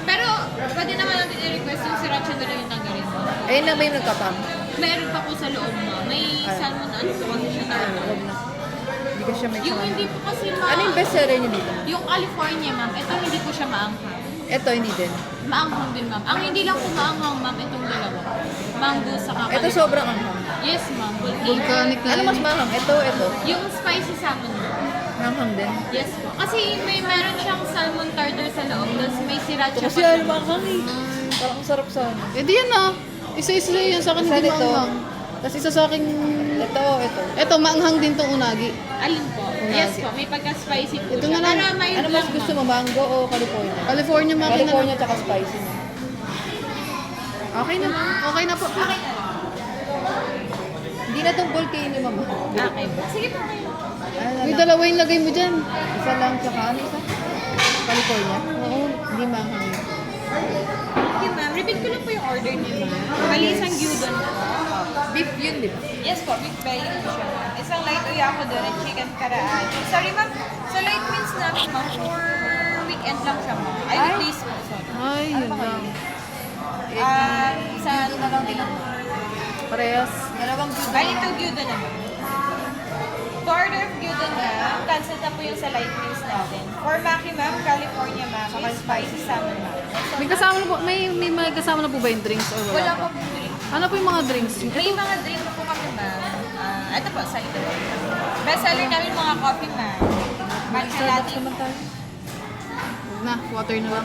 Pero, pwede naman natin i-request yung sriracha na lang yung tanggalin mo. Ayun na ba yung nagkapang? Meron pa po sa loob mo. May salmon ano po kasi siya tartar. Huwag na. Hindi ka siya may Yung hindi po kasi Ano yung best seller niyo dito? Yung California, ma'am, ito hindi po siya maanghang. Ito, hindi din. Maanghang din, ma'am. Ang hindi lang po maanghang, ma'am, itong dalawa. Mango sa Ito California. sobrang anghang. Yes, ma'am. Volcanic na Ano yun. mas mahang? Ito. Yung spicy salmon, ma'am. Anghang din. Yes po. Kasi meron siyang salmon tartar sa loob, tapos may sriracha Kasi pa ano anghang eh. Parang ang sarap sana. Eh di yan ah. Isa-isa yan sa akin, Isa hindi nito. maanghang. Tapos isa sa akin, Ito. eto, maanghang din tong unagi. Alin po? Yes po, may pagka-spicy po Ito siya. na lang. Para may Ano mas gusto mo? Mango o California? California maki na lang. California tsaka spicy na. Okay na. Okay na po. Hindi na itong volcano, mama. Okay po. Sige po kayo. Ano na May lang? dalawa yung lagay mo dyan. Isa lang tsaka ano isa? California? Oo. Hindi manghang yun. Okay ma'am, repeat ko lang po yung order niyo ma'am. Bali isang gyudon po. Beef yun, di ba? Yes po, beef belly po siya ma'am. Isang light uyako doon at chicken karaan. Sorry ma'am, sa light means namin ma'am, for weekend lang siya ma'am. Ay, weekdays po, sorry. Ay, yun lang. Sa ano na lang din ako. Parehas. Dalawang gyudon. Bali ito gyudon naman. To order of gyudon ma'am, cancel na po yung sa light meals natin. For maki ma'am, California ma'am, with spicy salmon ma'am. May kasama na po, may mga kasama na po ba yung drinks or wala? Wala pa? po po drink. Ano po yung mga drinks? May mga drink po kami ma'am. Ito po, sa ito. Best seller namin mga coffee ma'am. Matcha latte. Huwag na, water na lang.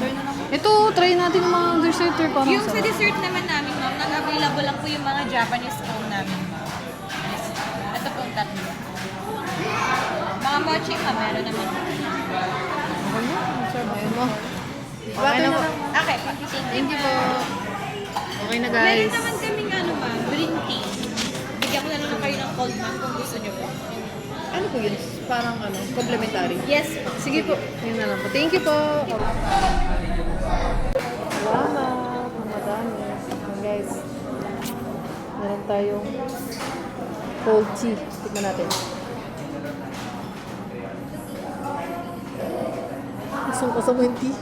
Ito, try natin yung mga dessert parang Yung sa sarap. dessert naman namin ma'am, nag-available lang po yung mga Japanese cone namin ma'am. Yes. Ito po ang tatlo. Mga mochi ma'am, meron naman. Ayun mo. Okay na po. Okay, Thank you po. Okay na Meron guys. naman kaming ano ma'am, green tea. Bigyan ko na lang kayo ng cold ma'am kung gusto nyo po. Ano po yun? Parang ano, complimentary. Yes po. Sige po. Yun na lang po. Thank you po. Salamat, mga dami. Ayan, guys. Meron tayong cold tea. Tignan natin. Gusto ko sa mo yung tea.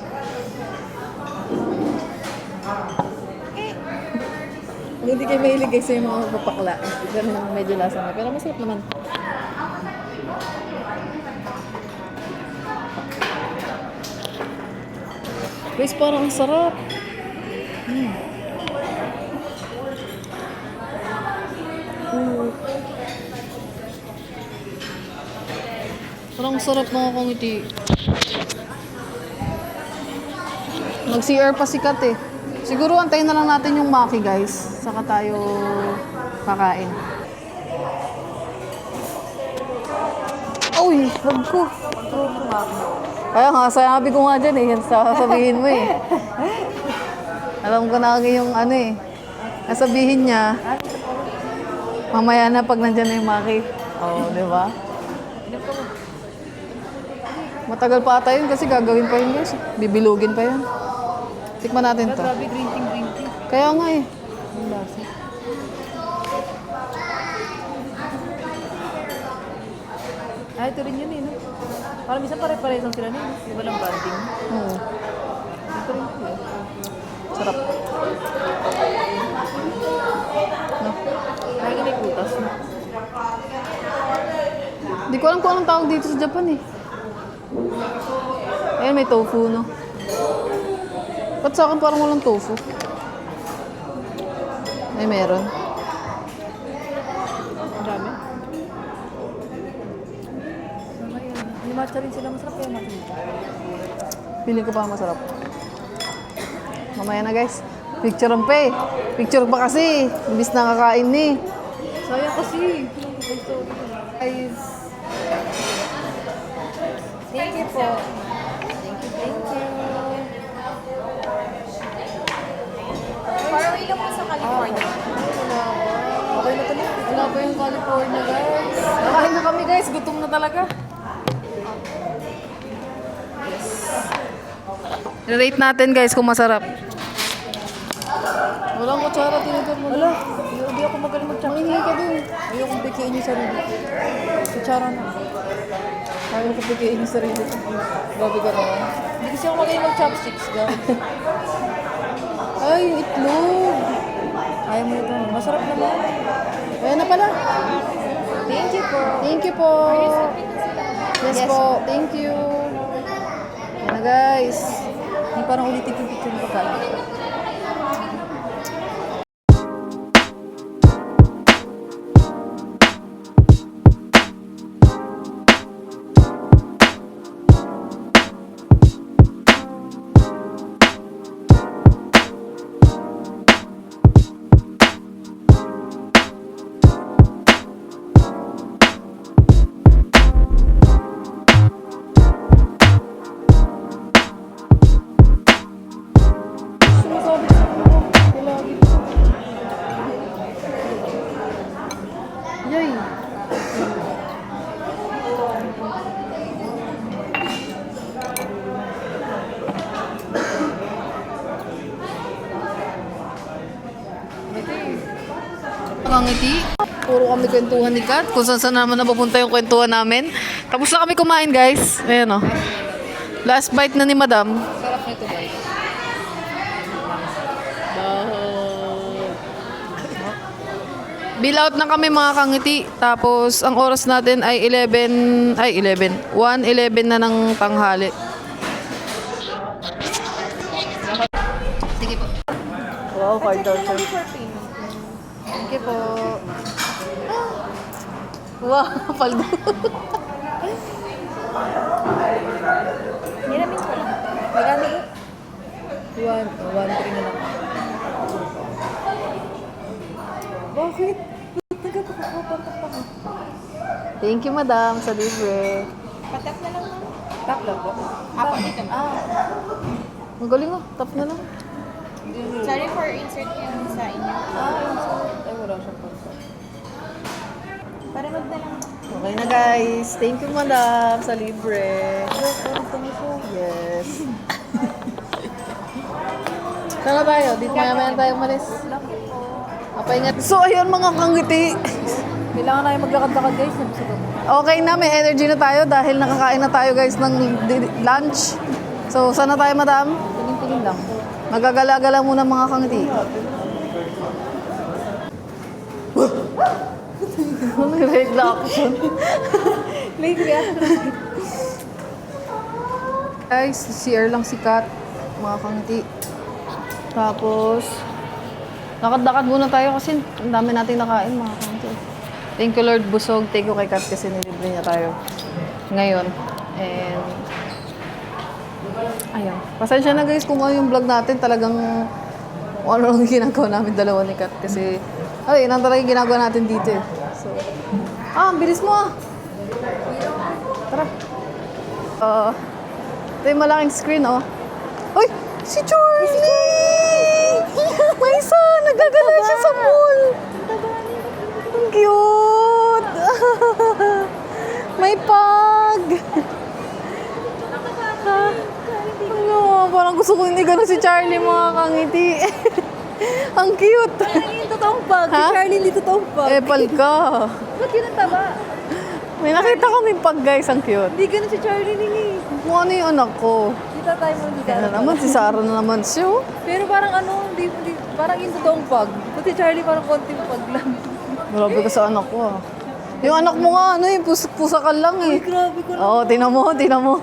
Kung hindi kayo mahilig guys sa yung mga papakla. Ganun medyo lasa na. Pero masarap naman. Guys, parang ang sarap. Parang ang sarap mga kongiti. Nag-CR pa si Kat eh. Siguro antayin na lang natin yung maki guys. Saka tayo kakain. Uy, wag ko. Kaya nga, sabi ko nga dyan eh. Yan sasabihin mo eh. Alam ko na yung ano eh. Nasabihin niya, mamaya na pag nandyan na yung maki. Oo, di ba? Tignan ko. Matagal pa ata yun kasi gagawin pa yun guys. Bibilugin pa yun. Tikman natin to. Grabe, green tea. Kaya nga eh. Ang lasa. Ah, ito rin yun eh, no? Parang minsan pare-pares lang sila no? Iba lang branding. Oo. Ito rin yun eh. Sarap. No? Lagi may putas, no? Hindi ko alam kung anong tawag dito sa Japan eh. Ayan, may tofu, no? Ba't sa akin parang walang tofu? Ay, meron. Ang dami. May matcha rin sila. Masarap kaya matcha dito. Feeling ko pa masarap. Mamaya na guys. Picture pa eh. Picture pa kasi. Imbis nakakain eh. Sayang kasi. Guys. Thank you po. Thank you. Parang ilang po sa California. Okay na tuloy. Wala pa yung California guys. Nakain na kami guys. Gutom na talaga. Rate natin guys kung masarap. Walang kutsara, tinidor mo. Wala. Hindi ako magaling mag-chopstick. Mangingi ka dun. Ayokong pikiin yung sarili. Kutsara na. Ayaw ko pikiin yung sarili. Grabe ka naman. Hindi kasi ako magaling mag-chopsticks. Ay, yung itlog. Ayaw mo ito. Masarap naman. Ayan na pala. Thank you po. Thank you po. Yes, po. Thank you. Ayan na guys. Hindi parang ulitin yung picture ng pagkain. Yay. Nakangiti. Puro kami kwentuhan ni Kat. Kung saan naman napupunta yung kwentuhan namin. Tapos na kami kumain guys. Ayan o. Last bite na ni Madam. Sarap nito guys. Bill out na kami mga kangiti. Tapos ang oras natin ay 1:11 na ng tanghali. Sige po. Wow, 5,000. Thank you po. Wow, paldo. Hiramin ko lang. Magkano po? 1,3 na lang. Bakit? Nagkakapapapapap ako. Thank you, madam, sa libre. Patap na lang lang. Tap lang po. Apo dito. Ang galing oh, tap na lang. Sorry for insert yung sa inyo. Ay, wala siyang pansa. Para na lang. Okay na guys. Thank you, madam, sa libre. Yes. Saan na tayo? Dito maya-maya tayo umalis. Papaingat. So, ayun mga kangiti. Kailangan na yung maglakad-lakad guys. Okay na, may energy na tayo dahil nakakain na tayo guys ng lunch. So, saan na tayo, madam? Tingin-tingin lang. Magagala-gala muna mga kangiti. May reaction. May reaction. Guys, CR lang si Kat, mga kangiti. Tapos, lakad-lakad muna tayo kasi ang dami nating nakain, mga kangiti. Thank you Lord, busog. Thank you kay Kat kasi nilibre niya tayo ngayon. And, ayun. Pasensya na guys kung ano yung vlog natin. Talagang ano lang yung ginagawa namin dalawa ni Kat. Kasi, ay, yun ang talaga yung ginagawa natin dito eh. So, ang bilis mo ah. Tara. Ito yung malaking screen oh. Uy! Si Charlie! May isa! Nagagala siya sa pool! Ang cute! May pa! si Charlie mga kangiti. Ang cute. Ay, totoong pag. Si Ha? Charlie, hindi totoong pag. Epal ka. Ba't yun ang taba? May nakita kami pag guys, ang cute. Hindi ganun si Charlie nini. Kung ano yung anak ko. Kita tayo mo, hindi Yan na naman, si Sarah na naman siya. oh. Pero parang ano, parang yung totoong pag. Ba't si Charlie parang konting pag lang. Grabe ka sa anak ko ah. Yung anak mo nga, ano yung pusakal lang eh. Grabe ko. Oo, tinan mo.